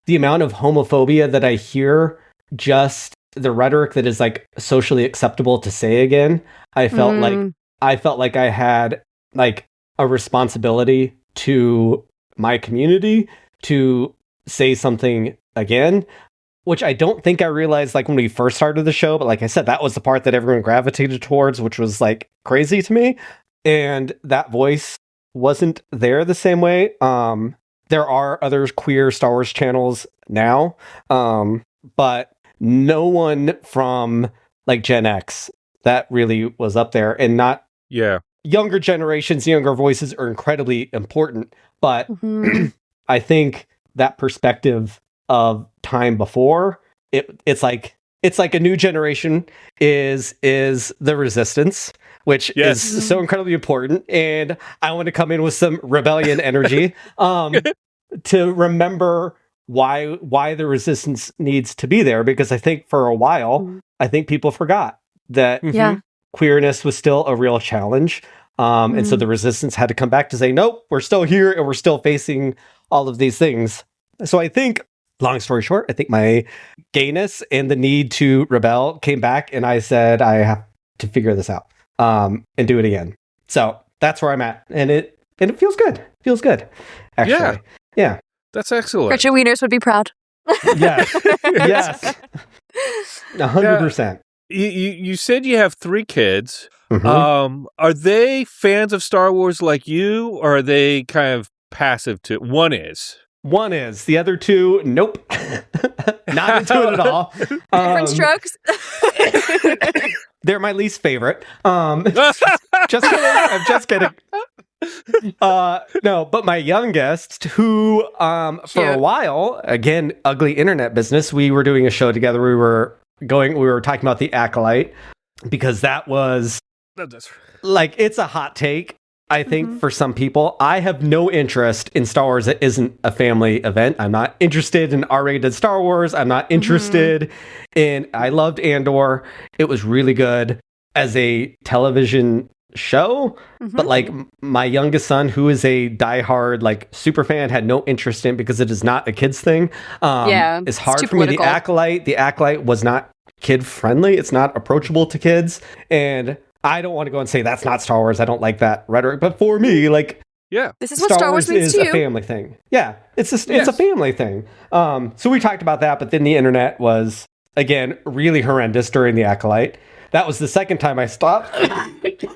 A: the amount of homophobia that I hear, just the rhetoric that is like socially acceptable to say again, I felt like I had like a responsibility to my community to say something again, which I don't think I realized like when we first started the show, but like I said, that was the part that everyone gravitated towards, which was like crazy to me. And that voice wasn't there the same way. There are other queer Star Wars channels now, but no one from like Gen X that really was up there, and not younger generations, younger voices are incredibly important. But I think that perspective of time before it's like a new generation is the Resistance, which is so incredibly important, and I want to come in with some rebellion energy to remember why the Resistance needs to be there, because I think for a while I think people forgot that queerness was still a real challenge, and so the Resistance had to come back to say, nope, we're still here and we're still facing all of these things. So I think, long story short, I think my gayness and the need to rebel came back, and I said I have to figure this out and do it again. So that's where I'm at, and it feels good. Feels good, actually. Yeah.
C: That's excellent.
B: Gretchen Wieners would be proud.
A: Yes. 100%.
C: You said you have 3 kids. Are they fans of Star Wars like you, or are they kind of passive to? One is.
A: The other 2, nope. Not into it at all.
B: Different strokes.
A: They're my least favorite. Just kidding. I'm just kidding. No, but my youngest, who for a while, again, ugly internet business, we were doing a show together. We were talking about The Acolyte, because that was like, it's a hot take, I think, for some people. I have no interest in Star Wars that isn't a family event. I'm not interested in R-rated Star Wars. I'm not interested in... I loved Andor. It was really good as a television show, but like my youngest son, who is a diehard like super fan, had no interest in it because it is not a kids thing. It's hard for me. The Acolyte was not kid friendly. It's not approachable to kids, and I don't want to go and say that's not Star Wars. I don't like that rhetoric, but for me, like,
B: this is what Star Wars means
A: is
B: to you.
A: A family thing. Yeah, it's a family thing. So we talked about that, but then the internet was again really horrendous during The Acolyte. That was the second time I stopped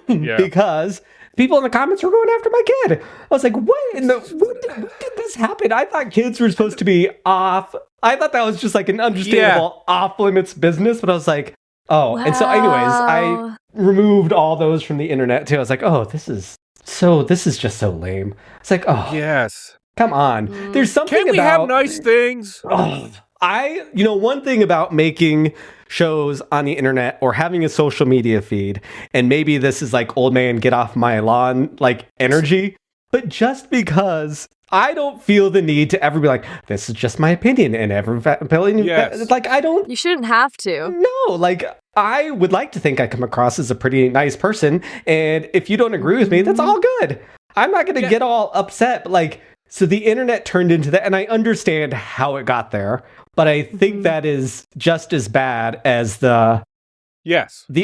A: because people in the comments were going after my kid. I was like, when did this happen? I thought kids were supposed to be off. I thought that was just like an understandable off limits business, but I was like, oh. Wow. And so anyways, I removed all those from the internet too. I was like, oh, this is just so lame. It's like, oh.
C: Yes.
A: Come on. There's something about...
C: Can we have nice things?
A: Oh, one thing about making shows on the internet or having a social media feed, and maybe this is like old man get off my lawn like energy, but just because I don't feel the need to ever be like, this is just my opinion, and every opinion, like I don't...
B: You shouldn't have to.
A: No, like I would like to think I come across as a pretty nice person, and if you don't agree with me, that's all good. I'm not going to get all upset, but like, so the internet turned into that, and I understand how it got there, but I think that is just as bad as the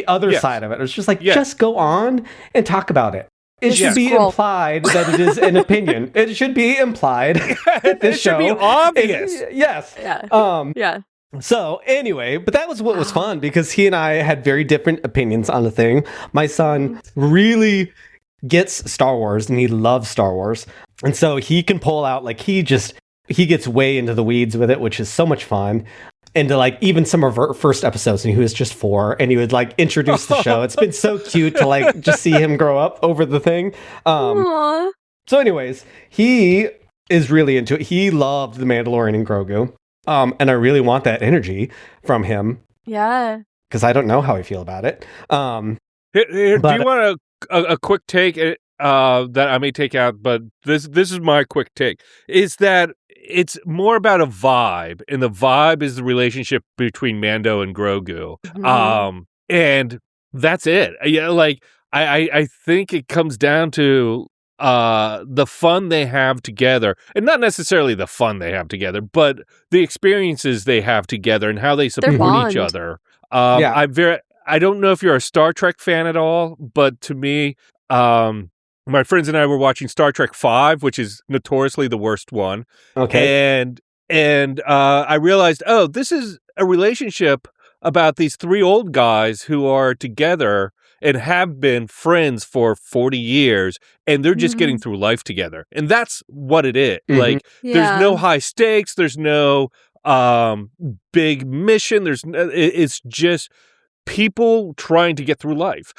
A: other side of it. It's just like, just go on and talk about it. It should be implied that it is an opinion. It should be implied that this show...
C: It should be obvious.
A: Yes.
B: Yeah.
A: So anyway, but that was what was fun, because he and I had very different opinions on the thing. My son really gets Star Wars, and he loves Star Wars. And so he can pull out, like, he gets way into the weeds with it, which is so much fun. Into like even some of our first episodes, and he was just 4, and he would like introduce the show. It's been so cute to like just see him grow up over the thing. So anyways, he is really into it. He loved The Mandalorian and Grogu. And I really want that energy from him.
B: Yeah.
A: Because I don't know how I feel about it.
C: Do you want a quick take that I may take out? But this is my quick take. Is that it's more about a vibe, and the vibe is the relationship between Mando and Grogu. And that's it. Yeah, like I think it comes down to the fun they have together, and not necessarily the fun they have together, but the experiences they have together and how they support each other. I don't know if you're a Star Trek fan at all, but to me, my friends and I were watching Star Trek V, which is notoriously the worst one.
A: Okay.
C: And I realized, this is a relationship about these three old guys who are together and have been friends for 40 years, and they're just getting through life together. And that's what it is. Like, there's no high stakes. There's no big mission. It's just people trying to get through life.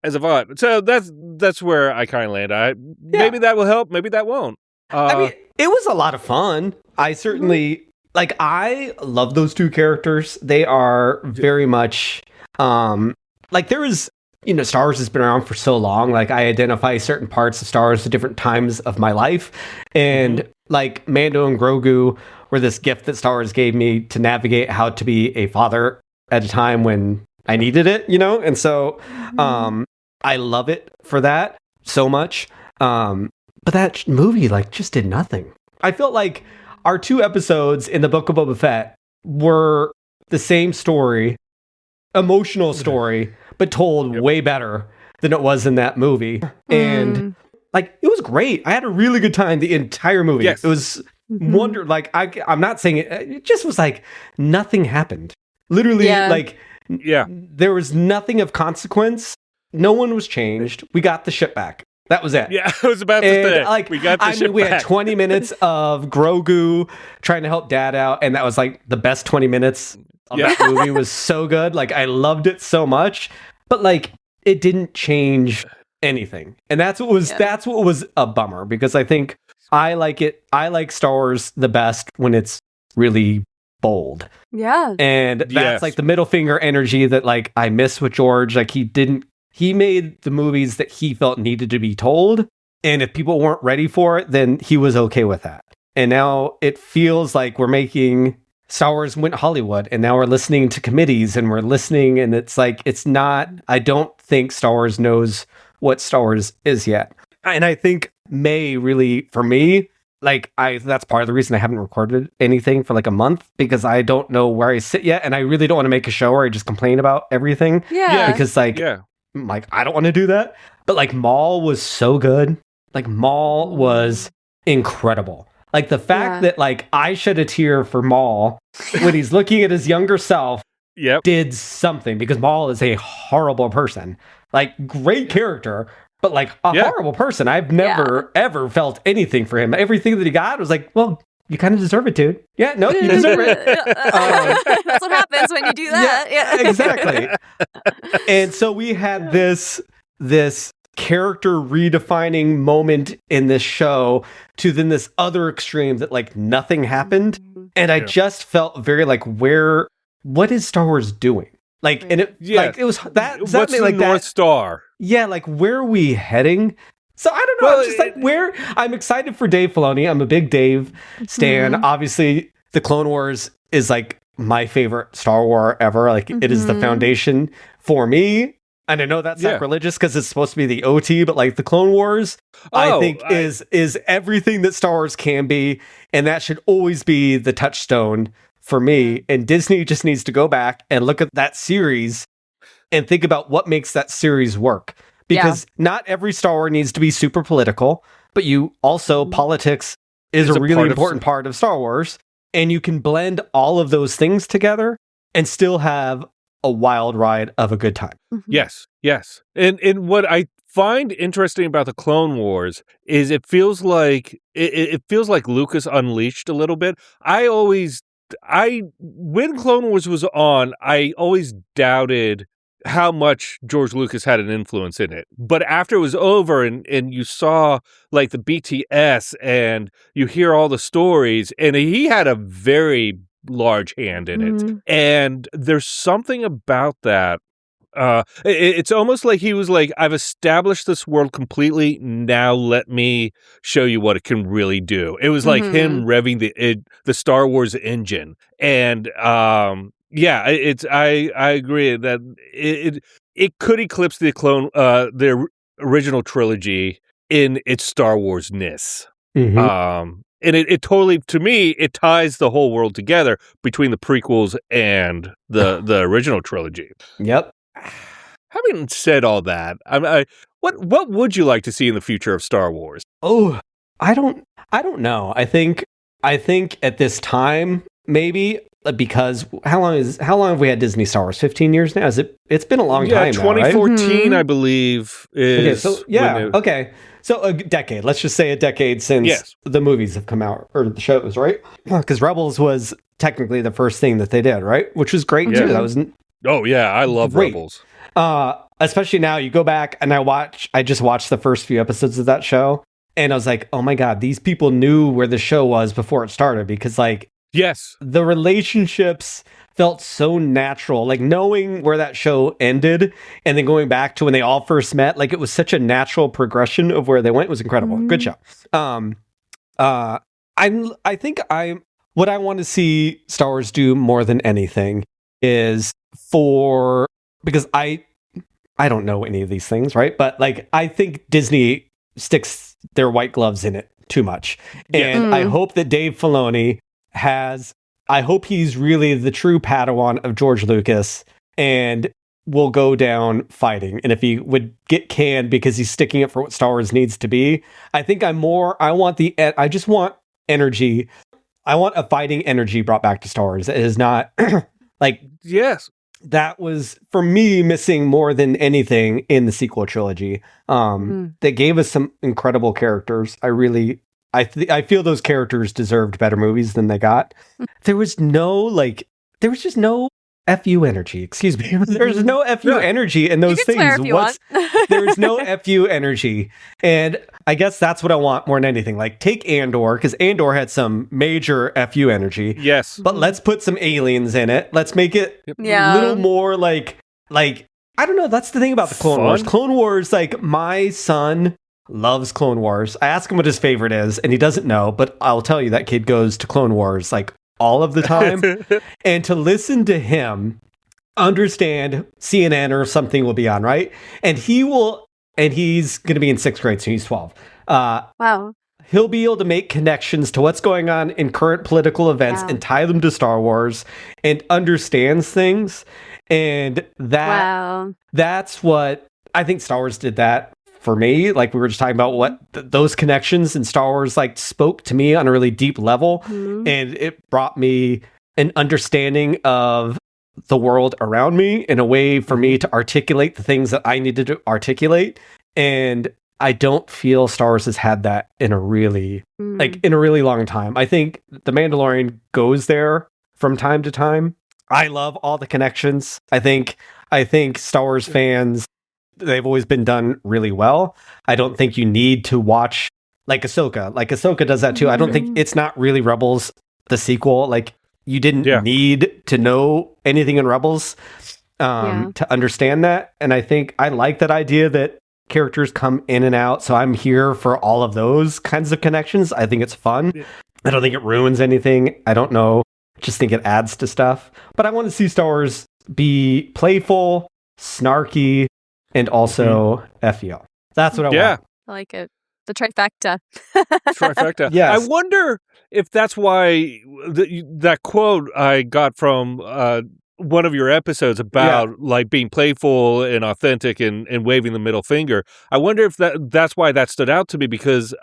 C: As a vibe. So that's where I kind of land. Maybe that will help. Maybe that won't.
A: I mean, it was a lot of fun. I certainly I love those two characters. They are very much there is, Star Wars has been around for so long. Like, I identify certain parts of Star Wars at different times of my life, and like Mando and Grogu were this gift that Star Wars gave me to navigate how to be a father at a time when I needed it, and so I love it for that so much. But that movie just did nothing. I felt like our 2 episodes in the Book of Boba Fett were the same story, emotional story, but told way better than it was in that movie. And it was great. I had a really good time the entire movie. Yes. It was wonder. I'm not saying it just was nothing happened. Literally, there was nothing of consequence. No one was changed. We got the ship back. That was it.
C: Yeah, I was about to say. We got the ship back.
A: We had 20 minutes of Grogu trying to help Dad out, and that was the best 20 minutes of that movie. Was so good. I loved it so much, but it didn't change anything, and that's what was a bummer, because I think I like it. I like Star Wars the best when it's really bold.
B: Yeah.
A: And that's the middle finger energy that I miss with George. He made the movies that he felt needed to be told, and if people weren't ready for it, then he was okay with that. And now it feels like we're making Star Wars went Hollywood, and now we're listening to committees, and we're listening, and it's not, I don't think Star Wars knows what Star Wars is yet. And I think May really, for me, that's part of the reason I haven't recorded anything for a month, because I don't know where I sit yet, and I really don't want to make a show where I just complain about everything.
B: Yeah.
A: Because I don't want to do that. But Maul was so good. Maul was incredible. The fact that I shed a tear for Maul when he's looking at his younger self did something, because Maul is a horrible person. Great character, but a horrible person. I've never ever felt anything for him. Everything that he got was well, you kind of deserve it, dude. Yeah, no, you deserve it.
B: That's what happens when you do that.
A: Yeah, exactly. And so we had this character redefining moment in this show, to then this other extreme that nothing happened. And I just felt very what is Star Wars doing? And it it was that.
C: What's the North Star?
A: Yeah, where are we heading? So I don't know. Well, I'm just I'm excited for Dave Filoni. I'm a big Dave stan. Obviously, the Clone Wars is my favorite Star Wars ever. It is the foundation for me. And I know that's sacrilegious because it's supposed to be the OT, but the Clone Wars, I think is everything that Star Wars can be, and that should always be the touchstone for me. And Disney just needs to go back and look at that series and think about what makes that series work. Because not every Star Wars needs to be super political, but you also, politics is a really important part of Star Wars. And you can blend all of those things together and still have a wild ride of a good time.
C: Yes. And what I find interesting about the Clone Wars is it feels like Lucas unleashed a little bit. When Clone Wars was on, I always doubted how much George Lucas had an influence in it. But after it was over and you saw the BTS and you hear all the stories, and he had a very large hand in it. And there's something about that. It's almost like he was like, I've established this world completely. Now let me show you what it can really do. It was like him revving the Star Wars engine. And I agree that it could eclipse the original trilogy in its Star Wars-ness. And it totally, to me, it ties the whole world together between the prequels and the original trilogy.
A: Yep.
C: Having said all that, what would you like to see in the future of Star Wars?
A: Oh, I don't know. I think at this time, maybe, because how long have we had Disney StarArs? 15 years now? It's been a long time
C: 2014,
A: now, right?
C: I believe, is...
A: Okay. So a decade. Let's just say a decade since the movies have come out, or the shows, right? Because Rebels was technically the first thing that they did, right? Which was great, too. That was...
C: Oh, yeah, I love Rebels.
A: Especially now, you go back and I just watched the first few episodes of that show, and I was like, oh my God, these people knew where the show was before it started, because the relationships felt so natural, like knowing where that show ended and then going back to when they all first met, like it was such a natural progression of where they went. It was incredible. Good show. What I want to see Star Wars do more than anything is because I don't know any of these things, right? But like, I think Disney sticks their white gloves in it too much. And I hope that Dave Filoni I hope he's really the true Padawan of George Lucas and will go down fighting. And if he would get canned because he's sticking it for what Star Wars needs to be, I just want energy. I want a fighting energy brought back to Star Wars. It is not that was, for me, missing more than anything in the sequel trilogy. They gave us some incredible characters. I feel those characters deserved better movies than they got. There was just no FU energy. Excuse me. There's no FU energy in those things. There's no FU energy. And I guess that's what I want more than anything. Like, take Andor, because Andor had some major FU energy.
C: Yes.
A: But let's put some aliens in it. Let's make it a little more like, I don't know. That's the thing about the Clone Wars. Clone Wars, like, my son loves Clone Wars. I ask him what his favorite is, and he doesn't know, but I'll tell you that kid goes to Clone Wars like all of the time. And to listen to him understand CNN or something will be on, right? And he's going to be in 6th grade, so he's 12.
B: Wow.
A: He'll be able to make connections to what's going on in current political events and tie them to Star Wars and understands things. And that's what I think Star Wars did that for me. Like, we were just talking about what those connections in Star Wars like spoke to me on a really deep level. And it brought me an understanding of the world around me in a way for me to articulate the things that I needed to articulate. And I don't feel Star Wars has had that in a really long time. I think The Mandalorian goes there from time to time. I love all the connections. I think Star Wars fans, they've always been done really well. I don't think you need to watch like Ahsoka. Like, Ahsoka does that too. I don't think it's not really Rebels, the sequel. Like, you didn't need to know anything in Rebels to understand that. And I think I like that idea that characters come in and out. So I'm here for all of those kinds of connections. I think it's fun. I don't think it ruins anything. I don't know. Just think it adds to stuff. But I want to see Star Wars be playful, snarky, and also FEL. That's what I want.
B: I like it. The trifecta.
C: Trifecta.
A: Yes.
C: I wonder if that's why that quote I got from one of your episodes about like being playful and authentic and waving the middle finger. I wonder if that's why that stood out to me, because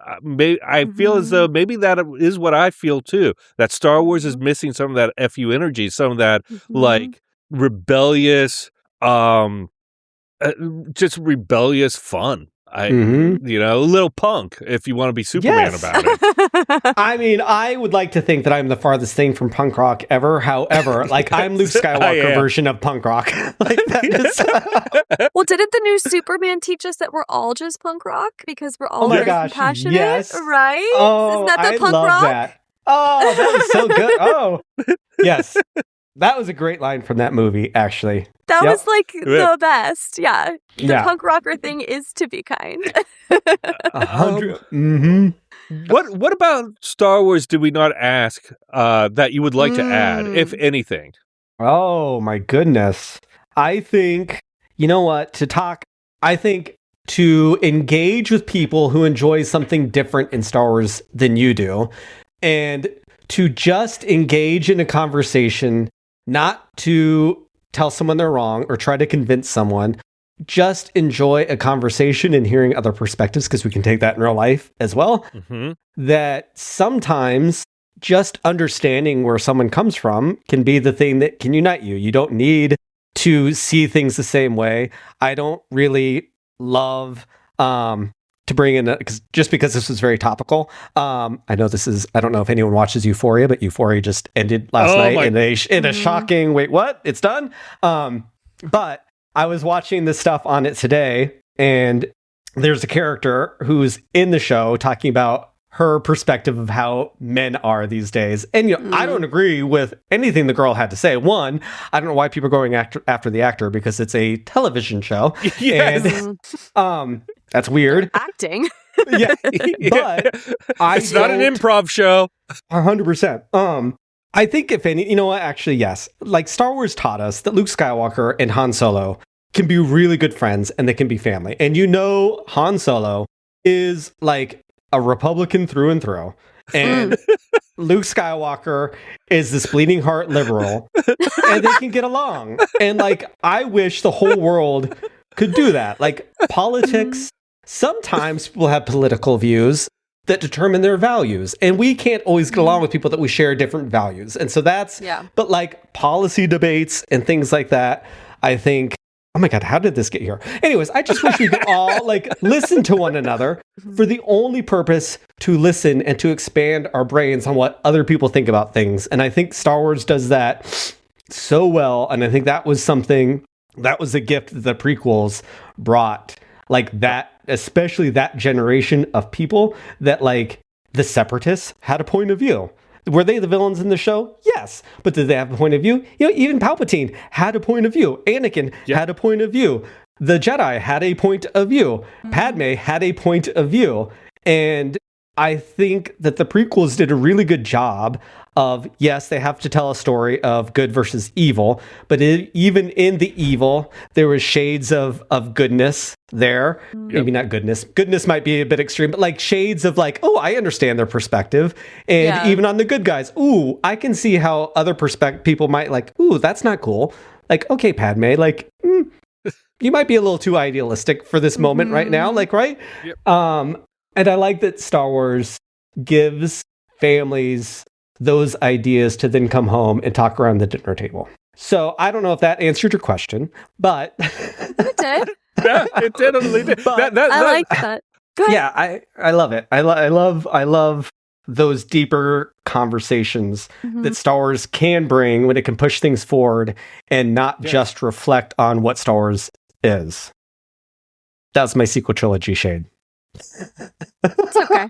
C: I feel as though maybe that is what I feel too. That Star Wars is missing some of that FU energy, some of that like rebellious, just rebellious fun. A little punk, if you want to be Superman about it.
A: I mean, I would like to think that I'm the farthest thing from punk rock ever. However, like, I'm Luke Skywalker version of punk rock. Like, that is...
B: Well, didn't the new Superman teach us that we're all just punk rock because we're all very compassionate?
A: Yes.
B: Right?
A: Oh,
B: isn't that the
A: I
B: punk
A: love
B: rock?
A: That. Oh, that was so good. Oh, yes. That was a great line from that movie, actually.
B: That was like the best. Yeah. The punk rocker thing is to be kind.
A: 100. Mm-hmm.
C: What about Star Wars did we not ask that you would like to add, if anything?
A: Oh, my goodness. I think, you know what, I think to engage with people who enjoy something different in Star Wars than you do, and to just engage in a conversation, not to tell someone they're wrong or try to convince someone, just enjoy a conversation and hearing other perspectives, because we can take that in real life as well. Mm-hmm. That sometimes just understanding where someone comes from can be the thing that can unite you. You don't need to see things the same way. I don't really love to bring in just because this was very topical. I know I don't know if anyone watches Euphoria, but Euphoria just ended last night in a shocking, wait, what? It's done? But I was watching this stuff on it today, and there's a character who's in the show talking about her perspective of how men are these days. And I don't agree with anything the girl had to say. One, I don't know why people are going after the actor, because it's a television show.
C: Yes.
A: And that's weird.
B: Acting.
A: Yeah. But
C: it's not an improv show.
A: 100%. I think if any, you know what, actually, yes. Like Star Wars taught us that Luke Skywalker and Han Solo can be really good friends and they can be family. And Han Solo is like a Republican through and through. And Luke Skywalker is this bleeding heart liberal, and they can get along. And like, I wish the whole world could do that. Like politics, sometimes people have political views that determine their values, and we can't always get along with people that we share different values. And so but like policy debates and things like that, I think, oh my God, how did this get here? Anyways, I just wish we could all like listen to one another for the only purpose to listen and to expand our brains on what other people think about things. And I think Star Wars does that so well. And I think that was a gift that the prequels brought, like that, especially that generation of people that like the Separatists had a point of view. Were they the villains in the show? Yes. But did they have a point of view? Even Palpatine had a point of view. Anakin had a point of view. The Jedi had a point of view. Padme had a point of view. And I think that the prequels did a really good job of, yes, they have to tell a story of good versus evil, but even in the evil, there was shades of goodness there. Yep. Maybe not goodness. Goodness might be a bit extreme, but like shades of like, oh, I understand their perspective. And even on the good guys, ooh, I can see how other people might like, ooh, that's not cool. Like, okay, Padme, like, you might be a little too idealistic for this moment right now. Like, right? Yep. And I like that Star Wars gives families those ideas to then come home and talk around the dinner table. So I don't know if that answered your question, but
B: it did.
C: Yeah, it totally did.
B: I like that. Good.
A: Yeah, I love it. I love those deeper conversations that Star Wars can bring when it can push things forward and not just reflect on what Star Wars is. That's my sequel trilogy shade.
B: It's okay.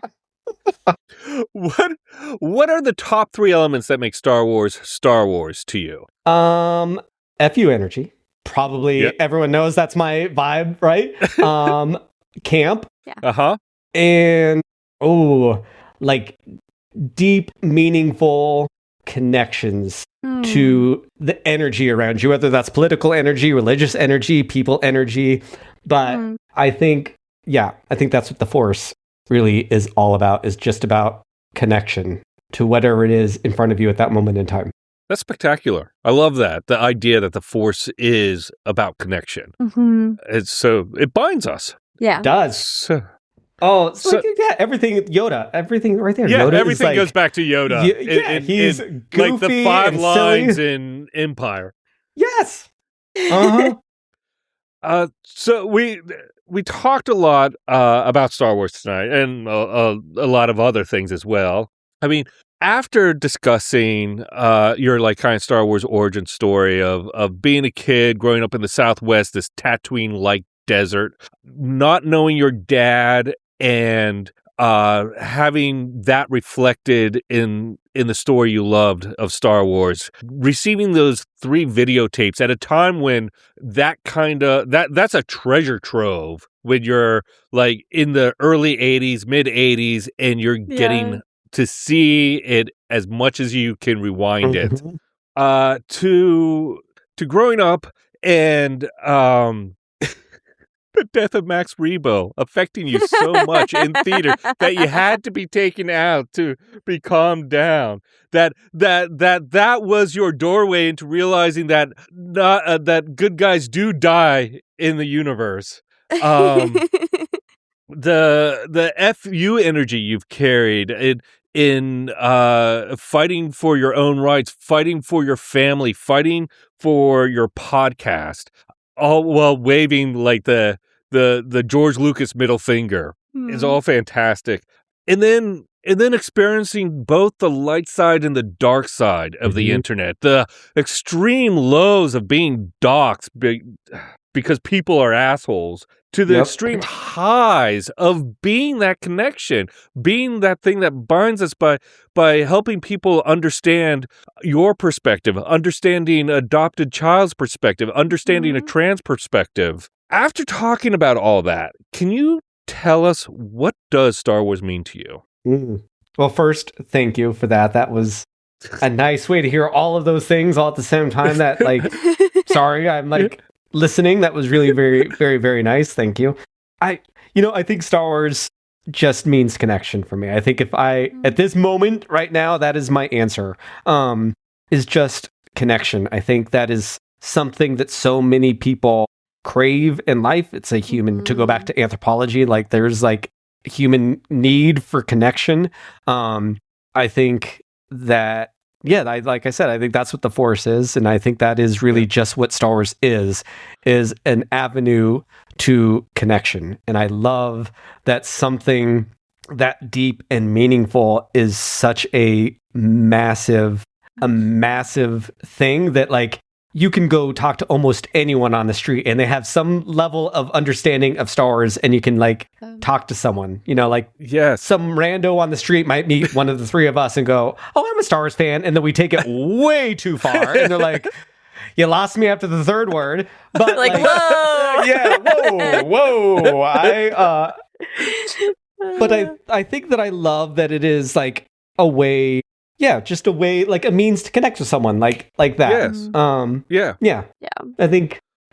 C: What are the top 3 elements that make Star Wars to you?
A: FU energy. Probably everyone knows that's my vibe, right? Camp.
B: Yeah.
C: Uh-huh.
A: And like deep, meaningful connections to the energy around you, whether that's political energy, religious energy, people energy. But I think that's what the Force really is all about, is just about connection to whatever it is in front of you at that moment in time.
C: That's spectacular. I love that. The idea that the Force is about connection. It binds us.
B: Yeah.
A: It does. Everything Yoda. Everything right there.
C: Yeah,
A: Yoda
C: everything goes back to Yoda.
A: He's goofy,
C: like the 5 lines
A: silly.
C: in Empire.
A: Yes.
C: So we talked a lot about Star Wars tonight, and a lot of other things as well. I mean, after discussing your like kind of Star Wars origin story of being a kid growing up in the Southwest, this Tatooine-like desert, not knowing your dad, and having that reflected in the story you loved of Star Wars, receiving those 3 videotapes at a time when that's a treasure trove when you're like in the early 80s, mid 80s, and you're getting to see it as much as you can rewind it. To growing up and the death of Max Rebo affecting you so much in theater that you had to be taken out to be calmed down. That was your doorway into realizing that that good guys do die in the universe. The FU energy you've carried in fighting for your own rights, fighting for your family, fighting for your podcast, all while waving like the George Lucas middle finger is all fantastic. And then experiencing both the light side and the dark side of the internet, the extreme lows of being doxxed because people are assholes, to the extreme highs of being that connection, being that thing that binds us by helping people understand your perspective, understanding adopted child's perspective, understanding a trans perspective. After talking about all that, can you tell us, what does Star Wars mean to you?
A: Well, first, thank you for that. That was a nice way to hear all of those things all at the same time. That, like, sorry, I'm like listening. That was really very, very, very nice. Thank you. I think Star Wars just means connection for me. I think if at this moment right now, that is my answer, is just connection. I think that is something that so many people crave in life. It's a human, to go back to anthropology, like there's like a human need for connection. I think that, like I said, I think that's what the Force is. And I think that is really just what Star Wars is an avenue to connection. And I love that something that deep and meaningful is such a massive thing that, like, you can go talk to almost anyone on the street and they have some level of understanding of Star Wars, and you can like talk to someone, like some rando on the street might meet one of the 3 of us and go, "Oh, I'm a Star Wars fan." And then we take it way too far. And they're like, "You lost me after the 3rd word." But
B: like, whoa.
A: Whoa. But I think that I love that it is like a way, just a way, like a means to connect with someone like that.
C: Yes.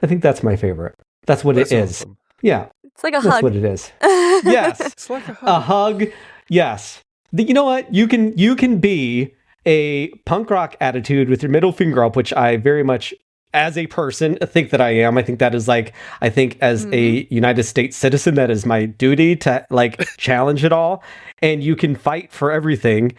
A: I think that's my favorite. That's what it is. Awesome. Yeah.
B: It's like a
A: hug.
B: That's
A: what it is. Yes.
C: It's like a hug.
A: A hug. Yes. You know what? You can be a punk rock attitude with your middle finger up, which I very much, as a person, think that I am. I think that is like, I think as a United States citizen, that is my duty to like challenge it all. And you can fight for everything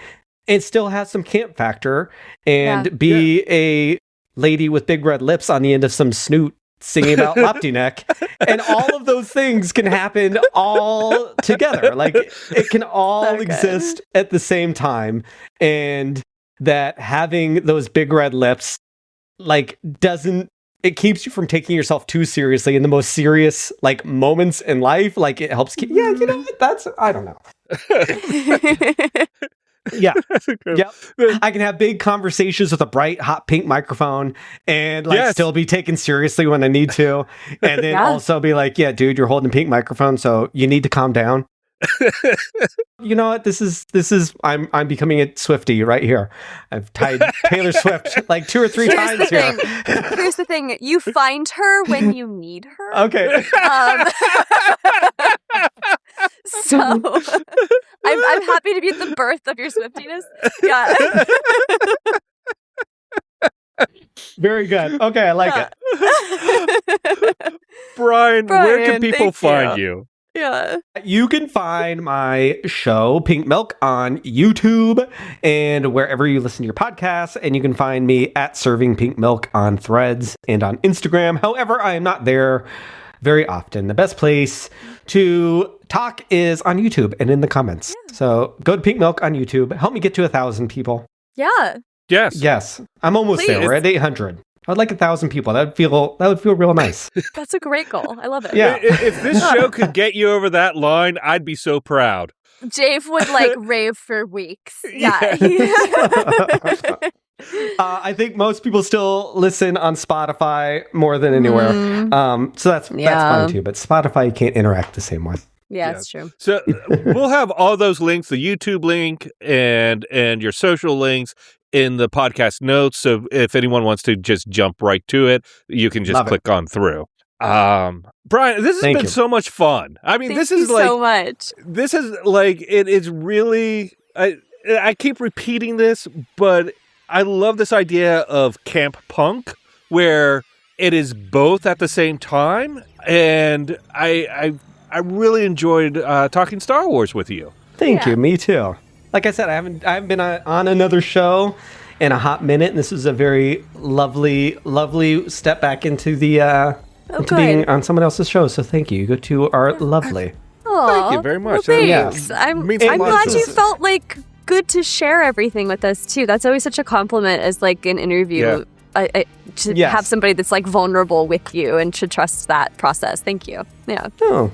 A: and still have some camp factor and be a lady with big red lips on the end of some snoot singing about Lopty Neck. And all of those things can happen all together. Like, it can all exist at the same time. And that having those big red lips, like, it keeps you from taking yourself too seriously in the most serious, like, moments in life. Like, it helps keep, I don't know. Yeah. Yep. I can have big conversations with a bright, hot pink microphone and like still be taken seriously when I need to. And then also be like, "Yeah, dude, you're holding a pink microphone, so you need to calm down." You know what? This is I'm becoming a Swiftie right here. I've tied Taylor Swift like 2 or 3 times here.
B: Here's the thing. You find her when you need her.
A: Okay.
B: So I'm happy to be at the birth of your Swiftiness. Yeah.
A: Very good. Okay, I like
C: it. Brian, where can people find you?
B: Yeah.
A: You can find my show, Pink Milk, on YouTube and wherever you listen to your podcasts. And you can find me at Serving Pink Milk on Threads and on Instagram. However, I am not there very often. The best place to talk is on YouTube and in the comments. Yeah. So go to Pink Milk on YouTube. Help me get to 1,000 people.
B: Yeah.
A: Yes. I'm almost there. We're at 800. I'd like 1,000 people. That would feel real nice.
B: That's a great goal. I love it.
A: Yeah.
C: If this show could get you over that line, I'd be so proud.
B: Jave would rave for weeks. Yeah.
A: I think most people still listen on Spotify more than anywhere. So that's fine too. But Spotify, you can't interact the same way.
B: Yeah, it's true.
C: So we'll have all those links, the YouTube link and your social links in the podcast notes. So if anyone wants to just jump right to it, you can just click on through. Bryan, this has been so much fun. I mean,
B: Thank you so much.
C: This is it is really, I keep repeating this, but I love this idea of camp punk where it is both at the same time. And I really enjoyed talking Star Wars with you.
A: Thank you. Me too. Like I said, I haven't been on another show in a hot minute, and this is a very lovely step back into the being on someone else's show. So thank you. You two are lovely.
C: Thank you very much.
B: Well, thanks. I'm glad you felt good to share everything with us too. That's always such a compliment as an interview. To have somebody that's vulnerable with you and to trust that process. Thank you. Yeah.
A: No.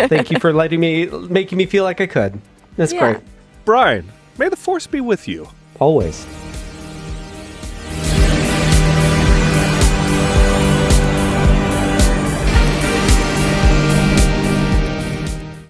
A: Thank you for making me feel like I could. That's great.
C: Bryan, may the Force be with you.
A: Always.